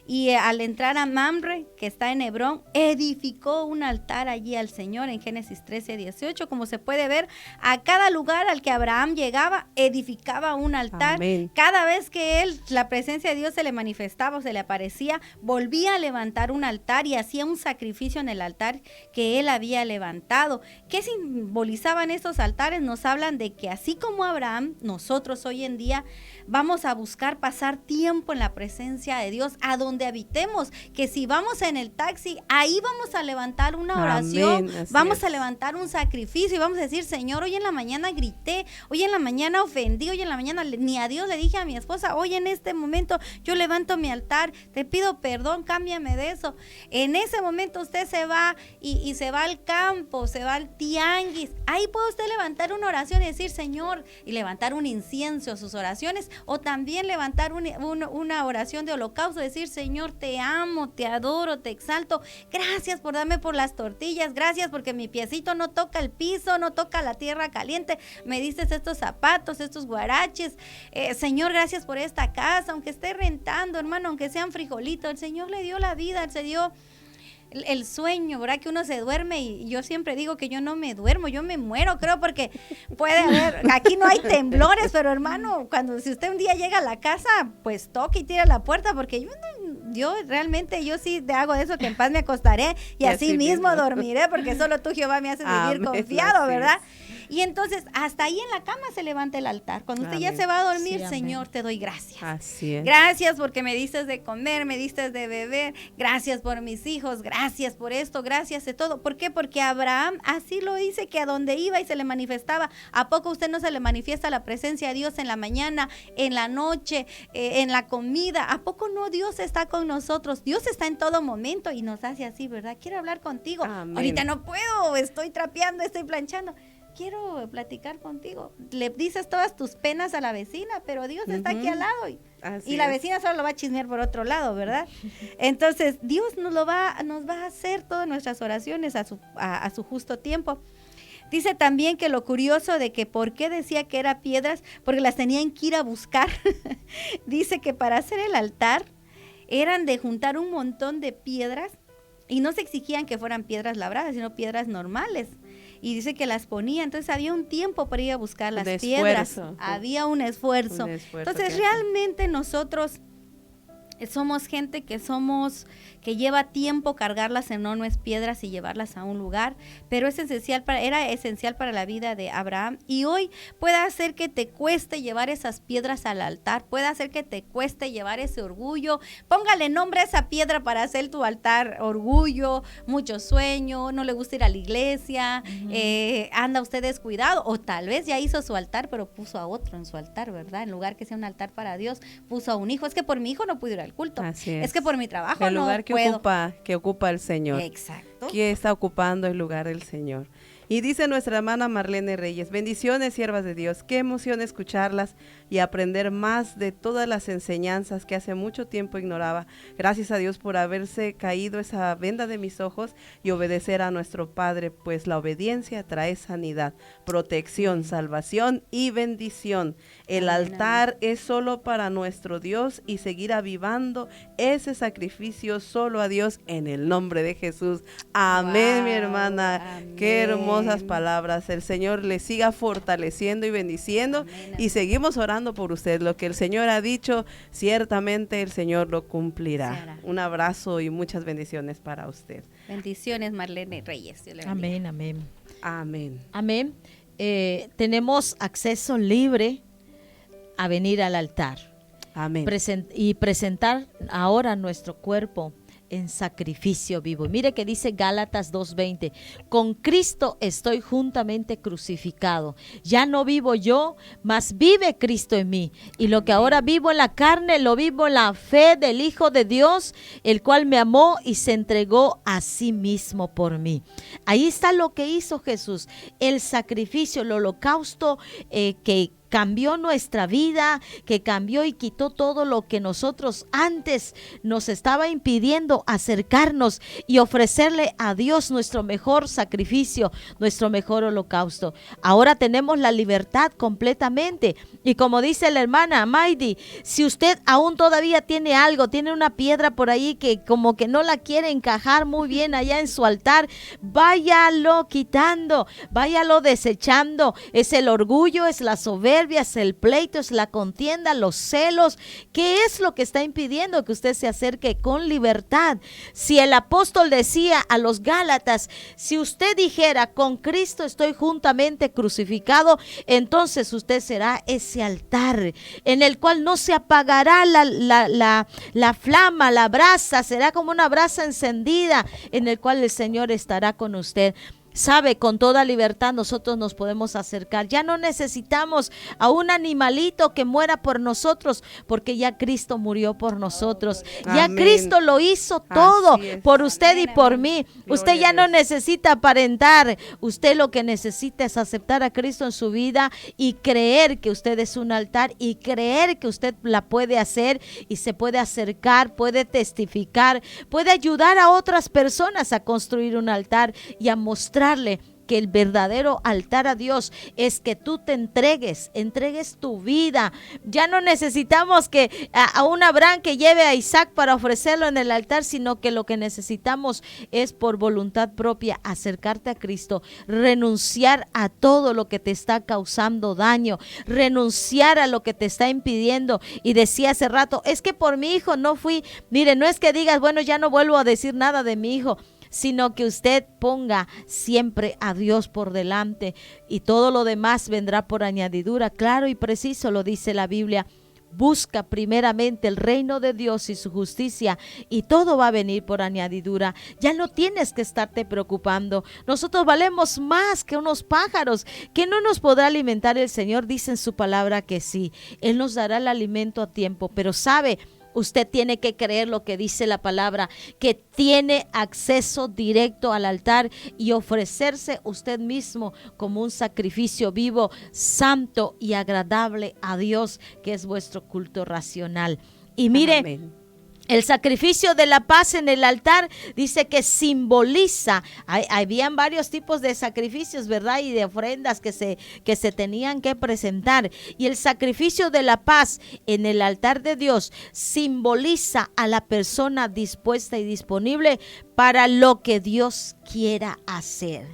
y al entrar a Mamre, que está en Hebrón, edificó un altar allí al Señor en Génesis 13:18. Como se puede ver, a cada lugar al que Abraham llegaba, edificaba un altar. Amén. Cada vez que la presencia de Dios se le manifestaba o se le aparecía, volvía a levantar un altar y hacía un sacrificio en el altar que él había levantado. ¿Qué simbolizaban estos altares? Nos hablan de que así como Abraham, nosotros hoy en día vamos vamos a buscar pasar tiempo en la presencia de Dios, a donde habitemos, que si vamos en el taxi, ahí vamos a levantar una oración, vamos a levantar un sacrificio y vamos a decir, Señor, hoy en la mañana grité, hoy en la mañana ofendí, hoy en la mañana ni a Dios le dije a mi esposa, hoy en este momento yo levanto mi altar, te pido perdón, cámbiame de eso. En ese momento usted se va y se va al campo, se va al tianguis, ahí puede usted levantar una oración y decir, Señor, y levantar un incienso a sus oraciones, o también levantar una oración de holocausto, decir, Señor, te amo, te adoro, te exalto, gracias por darme por las tortillas, gracias porque mi piecito no toca el piso, no toca la tierra caliente, me diste estos zapatos, estos guaraches, Señor, gracias por esta casa, aunque esté rentando, hermano, aunque sean frijolitos, el Señor le dio la vida, Él se dio el sueño, ¿verdad? Que uno se duerme y yo siempre digo que yo no me duermo, yo me muero, creo, porque puede haber, aquí no hay temblores, pero hermano, si usted un día llega a la casa, pues toque y tira la puerta, porque yo realmente, yo sí te hago eso, que en paz me acostaré y así mismo dormiré, porque solo tú, Jehová, me haces vivir confiado, ¿verdad? Y entonces, hasta ahí en la cama se levanta el altar. Cuando usted ya se va a dormir, sí, Señor, te doy gracias. Así es. Gracias porque me diste de comer, me diste de beber. Gracias por mis hijos, gracias por esto, gracias de todo. ¿Por qué? Porque Abraham así lo dice, que a donde iba y se le manifestaba. ¿A poco usted no se le manifiesta la presencia de Dios en la mañana, en la noche, en la comida? ¿A poco no Dios está con nosotros? Dios está en todo momento y nos hace así, ¿verdad? Quiero hablar contigo. Amén. Ahorita no puedo, estoy trapeando, estoy planchando. Quiero platicar contigo. Le dices todas tus penas a la vecina, pero Dios está aquí al lado y la vecina solo lo va a chismear por otro lado, ¿verdad? Entonces Dios nos va a hacer todas nuestras oraciones a su justo tiempo. Dice también que lo curioso de que por qué decía que eran piedras, porque las tenían que ir a buscar. Dice que para hacer el altar eran de juntar un montón de piedras y no se exigían que fueran piedras labradas, sino piedras normales. Y dice que las ponía, entonces había un tiempo para ir a buscar las piedras, había un esfuerzo. Entonces realmente nosotros somos gente que lleva tiempo cargarlas en enormes piedras y llevarlas a un lugar, pero era esencial para la vida de Abraham, y hoy puede hacer que te cueste llevar esas piedras al altar, puede hacer que te cueste llevar ese orgullo. Póngale nombre a esa piedra para hacer tu altar: orgullo, mucho sueño, no le gusta ir a la iglesia, anda usted descuidado, o tal vez ya hizo su altar pero puso a otro en su altar, ¿verdad? En lugar que sea un altar para Dios, puso a un hijo. Es que por mi hijo no pude ir al culto. Así es que por mi trabajo el lugar no puedo. Que ocupa el Señor. Exacto. ¿Quién está ocupando el lugar del Señor? Y dice nuestra hermana Marlene Reyes: bendiciones, siervas de Dios, qué emoción escucharlas y aprender más de todas las enseñanzas que hace mucho tiempo ignoraba. Gracias a Dios por haberse caído esa venda de mis ojos y obedecer a nuestro Padre, pues la obediencia trae sanidad, protección, salvación y bendición. El altar es solo para nuestro Dios y seguir avivando ese sacrificio solo a Dios en el nombre de Jesús. Amén, mi hermana. Amén. Qué hermosas palabras. El Señor le siga fortaleciendo y bendiciendo. Amén. Y seguimos orando por usted. Lo que el Señor ha dicho, ciertamente el Señor lo cumplirá. Un abrazo y muchas bendiciones para usted. Bendiciones, Marlene Reyes. Amén, amén. Amén. Amén. Tenemos acceso libre a venir al altar. Amén. Y presentar ahora nuestro cuerpo en sacrificio vivo. Y mire que dice Gálatas 2:20: con Cristo estoy juntamente crucificado. Ya no vivo yo, mas vive Cristo en mí. Y lo que ahora vivo en la carne, lo vivo en la fe del Hijo de Dios, el cual me amó y se entregó a sí mismo por mí. Ahí está lo que hizo Jesús, el sacrificio, el holocausto que cambió nuestra vida, que cambió y quitó todo lo que nosotros antes nos estaba impidiendo acercarnos y ofrecerle a Dios nuestro mejor sacrificio, nuestro mejor holocausto. Ahora tenemos la libertad completamente, y como dice la hermana Maidi, si usted aún todavía tiene algo, tiene una piedra por ahí que como que no la quiere encajar muy bien allá en su altar, váyalo quitando, váyalo desechando. Es el orgullo, es la soberbia, soberbia, es el pleito, es la contienda, los celos. ¿Qué es lo que está impidiendo que usted se acerque con libertad? Si el apóstol decía a los Gálatas, si usted dijera, con Cristo estoy juntamente crucificado, entonces usted será ese altar en el cual no se apagará la flama, la brasa, será como una brasa encendida en el cual el Señor estará con usted. Sabe, con toda libertad nosotros nos podemos acercar. Ya no necesitamos a un animalito que muera por nosotros, porque ya Cristo murió por nosotros. Ya Amén. Cristo lo hizo todo por usted y por mí. Usted ya no necesita aparentar. Usted lo que necesita es aceptar a Cristo en su vida y creer que usted es un altar y creer que usted la puede hacer y se puede acercar, puede testificar, puede ayudar a otras personas a construir un altar y a mostrar que el verdadero altar a Dios es que tú te entregues tu vida. Ya no necesitamos que a un Abraham que lleve a Isaac para ofrecerlo en el altar, sino que lo que necesitamos es por voluntad propia acercarte a Cristo, renunciar a todo lo que te está causando daño, renunciar a lo que te está impidiendo. Y decía hace rato, es que por mi hijo no fui. Mire, no es que digas, bueno, ya no vuelvo a decir nada de mi hijo, sino que usted ponga siempre a Dios por delante y todo lo demás vendrá por añadidura. Claro y preciso lo dice la Biblia. Busca primeramente el reino de Dios y su justicia y todo va a venir por añadidura. Ya no tienes que estarte preocupando. Nosotros valemos más que unos pájaros. ¿Que no nos podrá alimentar el Señor? Dice en su palabra que sí. Él nos dará el alimento a tiempo, pero sabe, usted tiene que creer lo que dice la palabra, que tiene acceso directo al altar y ofrecerse usted mismo como un sacrificio vivo, santo y agradable a Dios, que es vuestro culto racional. Y mire, Amén. El sacrificio de la paz en el altar dice que simboliza, habían varios tipos de sacrificios, ¿verdad? Y de ofrendas que se tenían que presentar. Y el sacrificio de la paz en el altar de Dios simboliza a la persona dispuesta y disponible para lo que Dios quiera hacer.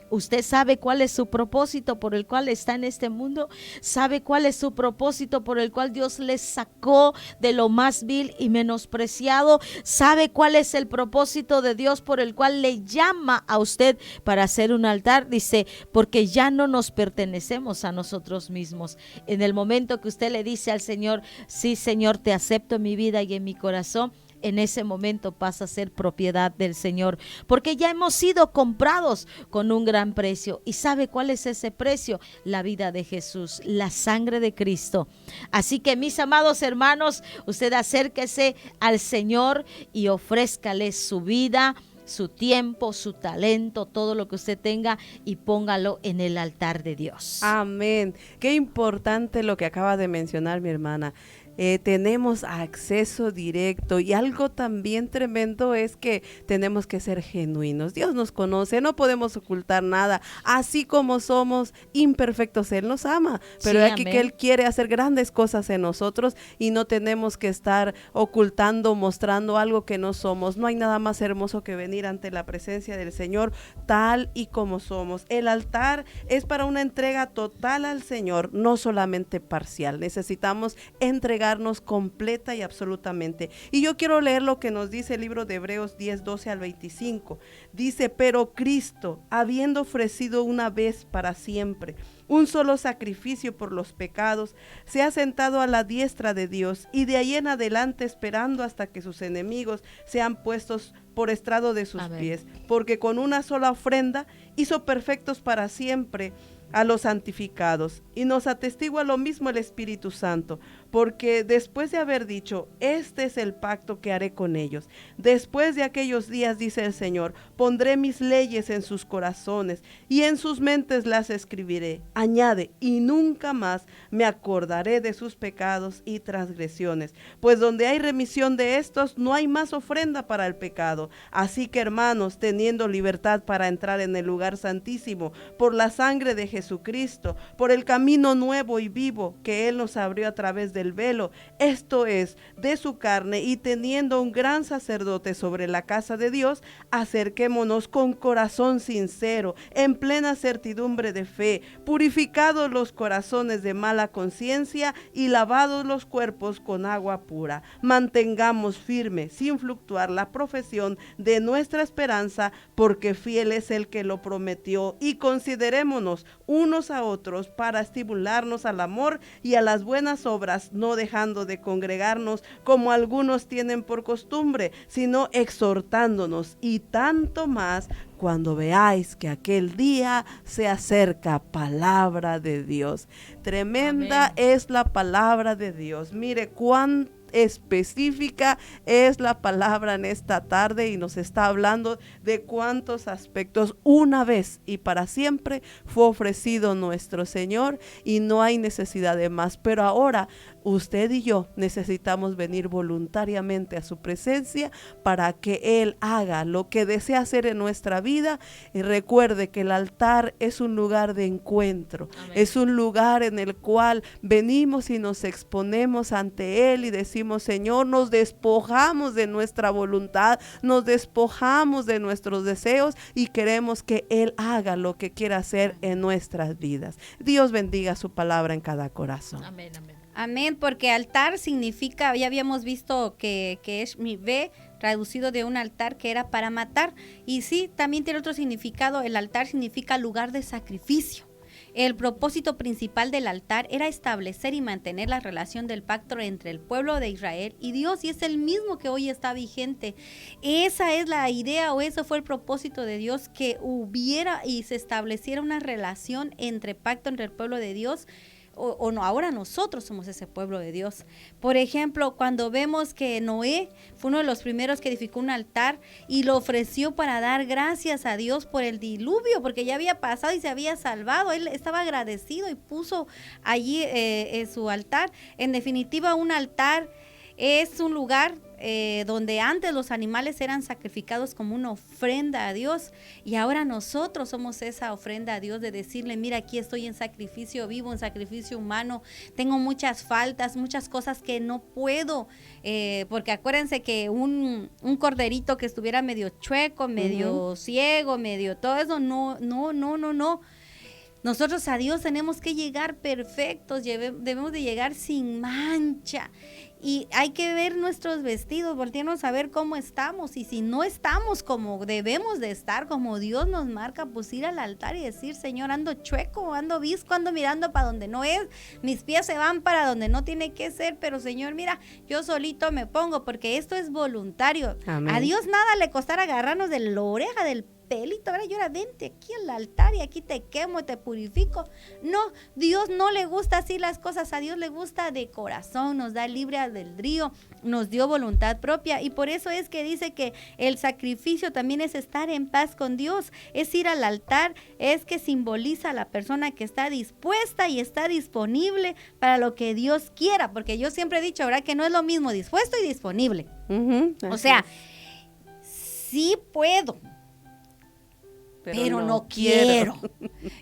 ¿Usted sabe cuál es su propósito por el cual está en este mundo? ¿Sabe cuál es su propósito por el cual Dios le sacó de lo más vil y menospreciado? ¿Sabe cuál es el propósito de Dios por el cual le llama a usted para hacer un altar? Dice, porque ya no nos pertenecemos a nosotros mismos. En el momento que usted le dice al Señor, sí, Señor, te acepto en mi vida y en mi corazón, en ese momento pasa a ser propiedad del Señor, porque ya hemos sido comprados con un gran precio. ¿Y sabe cuál es ese precio? La vida de Jesús, la sangre de Cristo. Así que, mis amados hermanos, usted acérquese al Señor y ofrézcale su vida, su tiempo, su talento, todo lo que usted tenga y póngalo en el altar de Dios. Amén. Qué importante lo que acaba de mencionar mi hermana. Tenemos acceso directo y algo también tremendo es que tenemos que ser genuinos. Dios nos conoce, no podemos ocultar nada. Así como somos imperfectos, Él nos ama, pero Sí, aquí amén. que Él quiere hacer grandes cosas en nosotros y no tenemos que estar ocultando, mostrando algo que no somos. No hay nada más hermoso que venir ante la presencia del Señor tal y como somos. El altar es para una entrega total al Señor, no solamente parcial. Necesitamos entregarnos completa y absolutamente. Y yo quiero leer lo que nos dice el libro de Hebreos 10, 12 al 25. Dice, pero Cristo, habiendo ofrecido una vez para siempre un solo sacrificio por los pecados, se ha sentado a la diestra de Dios y de ahí en adelante esperando hasta que sus enemigos sean puestos por estrado de sus Amén. pies, porque con una sola ofrenda hizo perfectos para siempre a los santificados. Y nos atestigua lo mismo el Espíritu Santo, porque después de haber dicho, este es el pacto que haré con ellos, después de aquellos días, dice el Señor, pondré mis leyes en sus corazones y en sus mentes las escribiré. Añade, y nunca más me acordaré de sus pecados y transgresiones, pues donde hay remisión de estos, no hay más ofrenda para el pecado. Así que, hermanos, teniendo libertad para entrar en el lugar santísimo por la sangre de Jesucristo, por el camino nuevo y vivo que Él nos abrió a través del el velo, esto es, de su carne, y teniendo un gran sacerdote sobre la casa de Dios, acerquémonos con corazón sincero, en plena certidumbre de fe, purificados los corazones de mala conciencia y lavados los cuerpos con agua pura. Mantengamos firme, sin fluctuar, la profesión de nuestra esperanza, porque fiel es el que lo prometió, y considerémonos unos a otros para estimularnos al amor y a las buenas obras, no dejando de congregarnos como algunos tienen por costumbre, sino exhortándonos, y tanto más cuando veáis que aquel día se acerca. Palabra de Dios. Tremenda es la palabra de Dios. Mire cuán específica es la palabra en esta tarde, y nos está hablando de cuántos aspectos una vez y para siempre fue ofrecido nuestro Señor, y no hay necesidad de más. Pero ahora usted y yo necesitamos venir voluntariamente a su presencia para que Él haga lo que desea hacer en nuestra vida. Y recuerde que el altar es un lugar de encuentro. Amén. Es un lugar en el cual venimos y nos exponemos ante Él y decimos: Señor, nos despojamos de nuestra voluntad, nos despojamos de nuestros deseos y queremos que Él haga lo que quiera hacer en nuestras vidas. Dios bendiga su palabra en cada corazón. Amén, amén. Amén, porque altar significa, ya habíamos visto que es mi ve, traducido de un altar que era para matar. Y sí, también tiene otro significado. El altar significa lugar de sacrificio. El propósito principal del altar era establecer y mantener la relación del pacto entre el pueblo de Israel y Dios, y es el mismo que hoy está vigente. Esa es la idea, o eso fue el propósito de Dios, que hubiera y se estableciera una relación entre pacto entre el pueblo de Dios. O no, ahora nosotros somos ese pueblo de Dios. Por ejemplo, cuando vemos que Noé fue uno de los primeros que edificó un altar y lo ofreció para dar gracias a Dios por el diluvio, porque ya había pasado y se había salvado. Él estaba agradecido y puso allí su altar. En definitiva, un altar es un lugar donde antes los animales eran sacrificados como una ofrenda a Dios, y ahora nosotros somos esa ofrenda a Dios, de decirle: mira, aquí estoy en sacrificio vivo, en sacrificio humano, tengo muchas faltas, muchas cosas que no puedo, porque acuérdense que un corderito que estuviera medio chueco, medio ciego, medio todo eso, no. Nosotros a Dios tenemos que llegar perfectos, debemos de llegar sin mancha. Y hay que ver nuestros vestidos, voltearnos a ver cómo estamos, y si no estamos como debemos de estar, como Dios nos marca, pues ir al altar y decir: Señor, ando chueco, ando visco, ando mirando para donde no es, mis pies se van para donde no tiene que ser, pero Señor, mira, yo solito me pongo, porque esto es voluntario. Amén. A Dios nada le costará agarrarnos de la oreja, del pelito, ¿verdad? Y ahora vente aquí al altar y aquí te quemo y te purifico. No, Dios no le gusta así las cosas. A Dios le gusta de corazón, nos da libre albedrío, nos dio voluntad propia, y por eso es que dice que el sacrificio también es estar en paz con Dios, es ir al altar, es que simboliza a la persona que está dispuesta y está disponible para lo que Dios quiera, porque yo siempre he dicho, ¿verdad?, que no es lo mismo dispuesto y disponible. O sea, sí puedo, pero no quiero.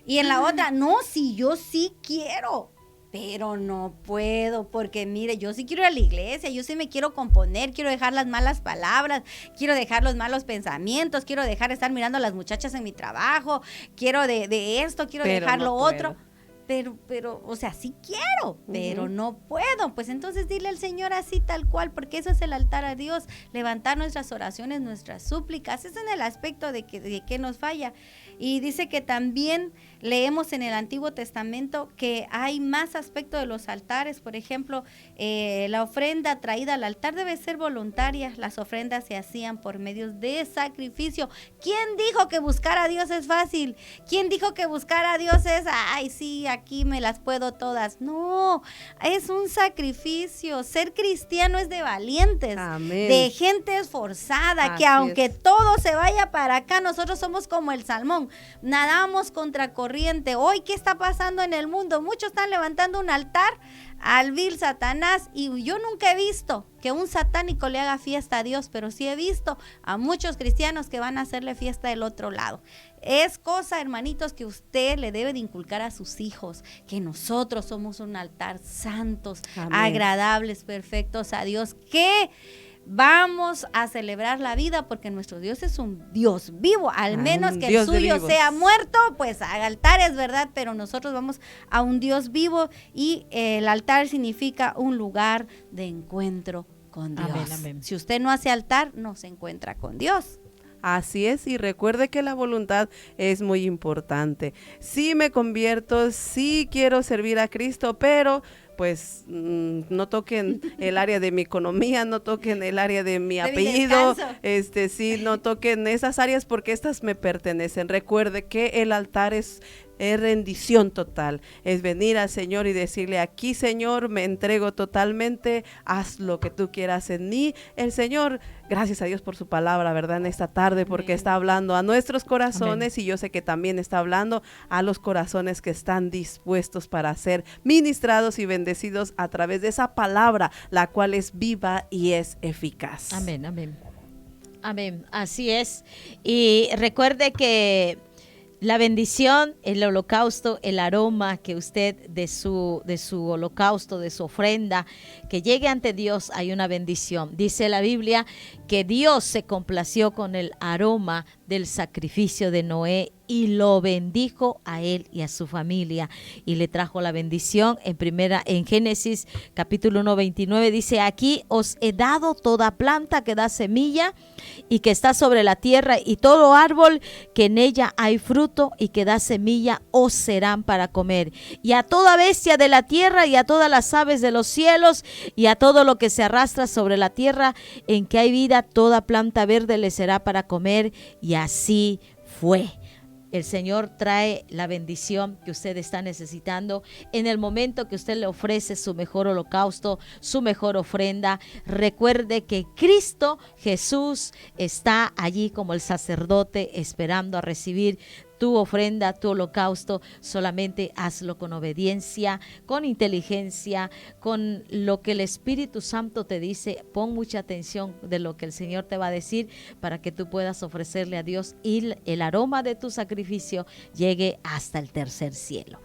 Y en la otra, no, sí, yo sí quiero, pero no puedo, porque mire, yo sí quiero ir a la iglesia, yo sí me quiero componer, quiero dejar las malas palabras, quiero dejar los malos pensamientos, quiero dejar de estar mirando a las muchachas en mi trabajo, quiero de esto, quiero pero dejar no lo otro. Pero, o sea, sí quiero, pero no puedo. Pues entonces dile al Señor así tal cual, porque eso es el altar a Dios, levantar nuestras oraciones, nuestras súplicas. Es en el aspecto de que nos falla. Y dice que también leemos en el Antiguo Testamento que hay más aspectos de los altares. Por ejemplo, la ofrenda traída al altar debe ser voluntaria. Las ofrendas se hacían por medios de sacrificio. ¿Quién dijo que buscar a Dios es fácil? ¿Quién dijo que buscar a Dios es, ay, sí, aquí me las puedo todas? No, es un sacrificio. Ser cristiano es de valientes, amén, de gente esforzada, así que aunque todo se vaya para acá, nosotros somos como el salmón, nadamos contra corriente. Hoy, ¿qué está pasando en el mundo? Muchos están levantando un altar al vil Satanás, y yo nunca he visto que un satánico le haga fiesta a Dios, pero sí he visto a muchos cristianos que van a hacerle fiesta del otro lado. es cosa, hermanitos, que usted le debe de inculcar a sus hijos, que nosotros somos un altar santos, Amén. agradables, perfectos a Dios, que vamos a celebrar la vida porque nuestro Dios es un Dios vivo, al menos un que el Dios de suyo vivos. sea muerto, pues haga altares, ¿verdad? Pero nosotros vamos a un Dios vivo y el altar significa un lugar de encuentro con Dios. Amén, amén. Si usted no hace altar, no se encuentra con Dios. Así es, y recuerde que la voluntad es muy importante. Sí me convierto, sí quiero servir a Cristo, pero pues no toquen el área de mi economía, no toquen el área de mi De mi apellido, descanso. sí, no toquen esas áreas porque estas me pertenecen. Recuerde que el altar es rendición total, es venir al Señor y decirle: aquí, Señor, me entrego totalmente, haz lo que tú quieras en mí. El Señor, gracias a Dios por su palabra, ¿verdad? En esta tarde, porque Amén. está hablando a nuestros corazones, y yo sé que también está hablando a los corazones que están dispuestos para ser ministrados y bendecidos a través de esa palabra, la cual es viva y es eficaz. Amén, amén. Amén, así es. Y recuerde que la bendición, el holocausto, el aroma que usted de su holocausto, de su ofrenda, que llegue ante Dios, hay una bendición. Dice la Biblia que Dios se complació con el aroma del sacrificio de Noé y lo bendijo a él y a su familia y le trajo la bendición. En Génesis capítulo 1:29 dice: aquí os he dado toda planta que da semilla y que está sobre la tierra, y todo árbol que en ella hay fruto y que da semilla os serán para comer, y a toda bestia de la tierra y a todas las aves de los cielos y a todo lo que se arrastra sobre la tierra en que hay vida, toda planta verde le será para comer. Y así fue. El Señor trae la bendición que usted está necesitando en el momento que usted le ofrece su mejor holocausto, su mejor ofrenda. Recuerde que Cristo Jesús está allí como el sacerdote esperando a recibir tu ofrenda, tu holocausto. Solamente hazlo con obediencia, con inteligencia, con lo que el Espíritu Santo te dice. Pon mucha atención de lo que el Señor te va a decir para que tú puedas ofrecerle a Dios y el aroma de tu sacrificio llegue hasta el tercer cielo.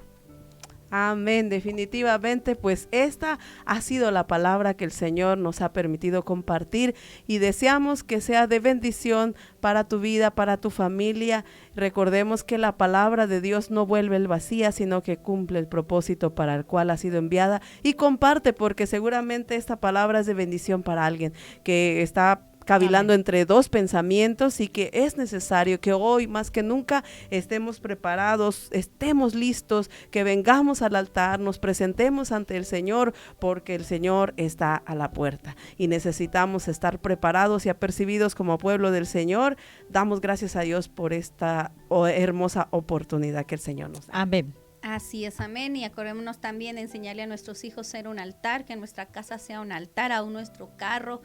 Amén, definitivamente, pues esta ha sido la palabra que el Señor nos ha permitido compartir, y deseamos que sea de bendición para tu vida, para tu familia. Recordemos que la palabra de Dios no vuelve vacía, sino que cumple el propósito para el cual ha sido enviada. Y comparte, porque seguramente esta palabra es de bendición para alguien que está cavilando entre dos pensamientos, y que es necesario que hoy más que nunca estemos preparados, estemos listos, que vengamos al altar, nos presentemos ante el Señor, porque el Señor está a la puerta y necesitamos estar preparados y apercibidos como pueblo del Señor. Damos gracias a Dios por esta hermosa oportunidad que el Señor nos da. Amén. Así es, amén. Y acordémonos también de enseñarle a nuestros hijos ser un altar, que nuestra casa sea un altar, aún nuestro carro.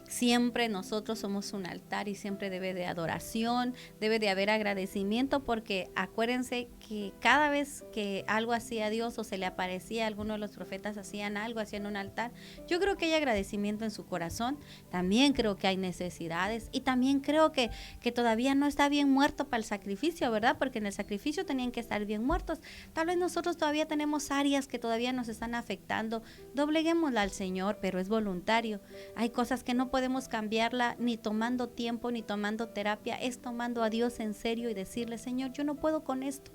Siempre nosotros somos un altar y siempre debe de adoración, debe de haber agradecimiento, porque acuérdense que cada vez que algo hacía Dios o se le aparecía, alguno de los profetas hacían algo, hacían un altar, yo creo que hay agradecimiento en su corazón. También creo que hay necesidades, y también creo que todavía no está bien muerto para el sacrificio, ¿verdad? Porque en el sacrificio tenían que estar bien muertos. Tal vez nosotros todavía tenemos áreas que todavía nos están afectando. Dobleguémosla al Señor, pero es voluntario. Hay cosas que no podemos cambiarla ni tomando tiempo ni tomando terapia, es tomando a Dios en serio y decirle: Señor, yo no puedo con esto.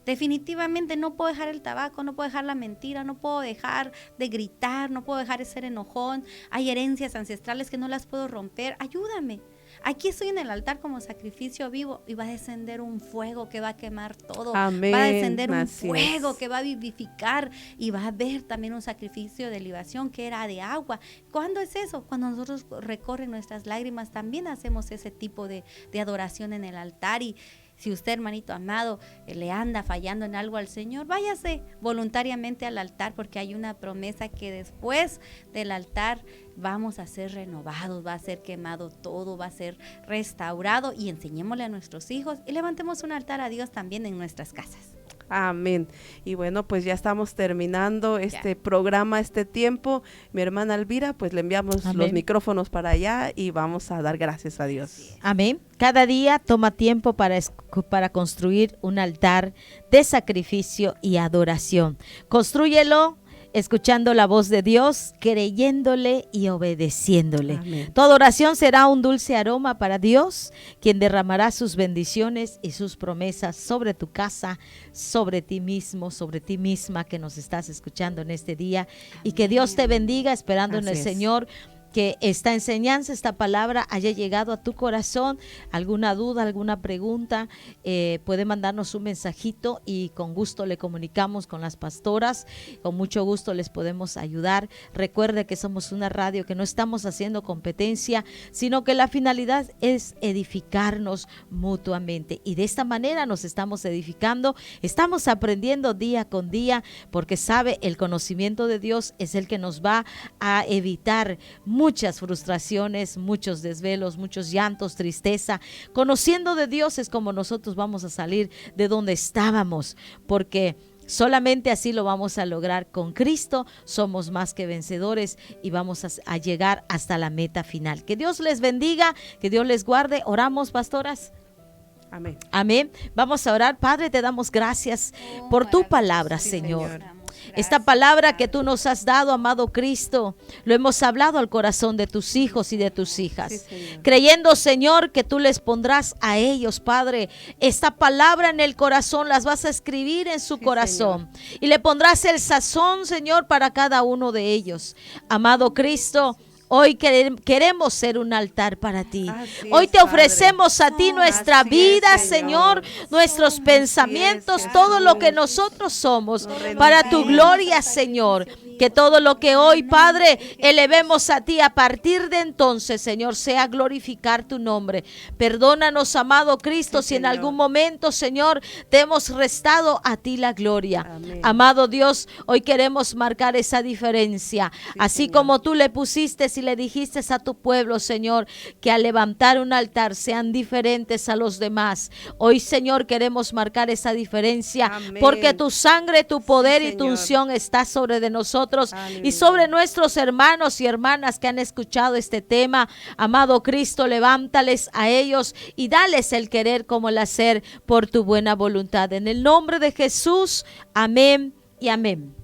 Definitivamente no puedo dejar el tabaco, no puedo dejar la mentira, no puedo dejar de gritar, no puedo dejar de ser enojón. Hay herencias ancestrales que no las puedo romper. Ayúdame. Aquí estoy en el altar como sacrificio vivo, y va a descender un fuego que va a quemar todo. Amén. Va a descender un Así fuego es. que va a vivificar, y va a haber también un sacrificio de libación que era de agua. ¿Cuándo es eso? Cuando nosotros recorren nuestras lágrimas, también hacemos ese tipo de adoración en el altar. Y si usted, hermanito amado, le anda fallando en algo al Señor, váyase voluntariamente al altar, porque hay una promesa que después del altar vamos a ser renovados, va a ser quemado todo, va a ser restaurado. Y enseñémosle a nuestros hijos y levantemos un altar a Dios también en nuestras casas. Amén. Y bueno, pues ya estamos terminando este programa, este tiempo. Mi hermana Elvira, pues le enviamos los micrófonos para allá y vamos a dar gracias a Dios. Amén. Cada día toma tiempo para construir un altar de sacrificio y adoración. Constrúyelo escuchando la voz de Dios, creyéndole y obedeciéndole. Amén. Tu adoración será un dulce aroma para Dios, quien derramará sus bendiciones y sus promesas sobre tu casa, sobre ti mismo, sobre ti misma que nos estás escuchando en este día. Amén. Y que Dios te bendiga, esperando en el Señor que esta enseñanza, esta palabra haya llegado a tu corazón. Alguna duda, alguna pregunta, puede mandarnos un mensajito y con gusto le comunicamos con las pastoras. Con mucho gusto les podemos ayudar. Recuerde que somos una radio que no estamos haciendo competencia, sino que la finalidad es edificarnos mutuamente. Y de esta manera nos estamos edificando, estamos aprendiendo día con día, porque sabe, el conocimiento de Dios es el que nos va a evitar muchas frustraciones, muchos desvelos, muchos llantos, tristeza. Conociendo de Dios es como nosotros vamos a salir de donde estábamos, porque solamente así lo vamos a lograr. Con Cristo somos más que vencedores y vamos a llegar hasta la meta final. Que Dios les bendiga, que Dios les guarde. Oramos, pastoras. Amén. Amén. Vamos a orar. Padre, te damos gracias por tu palabra, sí, Señor. Esta palabra que tú nos has dado, amado Cristo, lo hemos hablado al corazón de tus hijos y de tus hijas, creyendo, Señor, que tú les pondrás a ellos, Padre, esta palabra en el corazón, las vas a escribir en su corazón, Señor, y le pondrás el sazón, Señor, para cada uno de ellos. Amado Cristo, hoy queremos ser un altar para ti. Hoy te ofrecemos a ti nuestra vida, Señor, nuestros pensamientos, todo lo que nosotros somos, para tu gloria, Señor. Que todo lo que hoy, Padre, elevemos a ti a partir de entonces, Señor, sea glorificar tu nombre. Perdónanos, amado Cristo, si en algún momento, Señor, te hemos restado a ti la gloria. Amén. Amado Dios, hoy queremos marcar esa diferencia. Así como tú le pusiste y le dijiste a tu pueblo, Señor, que al levantar un altar sean diferentes a los demás. Hoy, Señor, queremos marcar esa diferencia. Amén. Porque tu sangre, tu poder y tu unción está sobre de nosotros. Aleluya. Y sobre nuestros hermanos y hermanas que han escuchado este tema. Amado Cristo, levántales a ellos y dales el querer como el hacer por tu buena voluntad. En el nombre de Jesús, amén y amén.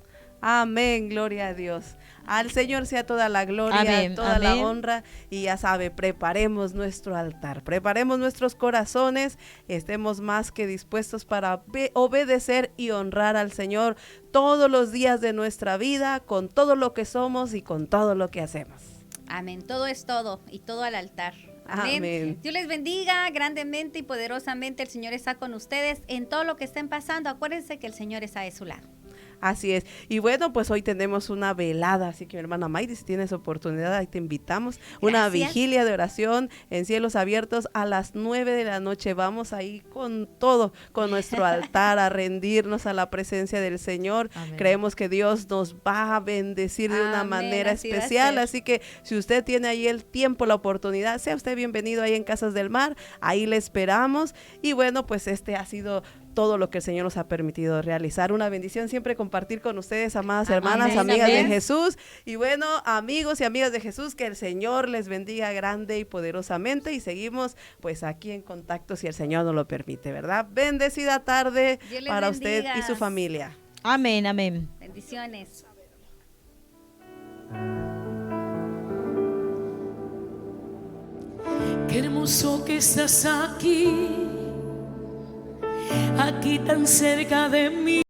Amén, gloria a Dios. Al Señor sea toda la gloria, amén, toda amén. la honra. Y ya sabe, preparemos nuestro altar, preparemos nuestros corazones, estemos más que dispuestos para obedecer y honrar al Señor todos los días de nuestra vida, con todo lo que somos y con todo lo que hacemos. Amén, todo es todo y todo al altar. Amén. Amén. Dios les bendiga grandemente y poderosamente. El Señor está con ustedes en todo lo que estén pasando. Acuérdense que el Señor está de su lado. Así es. Y bueno, pues hoy tenemos una velada, así que mi hermana Mayri, si tienes oportunidad, ahí te invitamos. Gracias. Una vigilia de oración en cielos abiertos a las 9 de la noche. Vamos ahí con todo, con nuestro altar, a rendirnos a la presencia del Señor. Amén. Creemos que Dios nos va a bendecir de una manera especial, así que si usted tiene ahí el tiempo, la oportunidad, sea usted bienvenido ahí en Casas del Mar, ahí le esperamos. Y bueno, pues este ha sido todo lo que el Señor nos ha permitido realizar. Una bendición siempre compartir con ustedes, amadas hermanas, amén, amigas amén. De Jesús. Y bueno, amigos y amigas de Jesús, que el Señor les bendiga grande y poderosamente. Y seguimos pues aquí en contacto si el Señor nos lo permite, ¿verdad? Bendecida tarde para usted y su familia. Amén, amén. Bendiciones. Qué hermoso que estás aquí tan cerca de mí.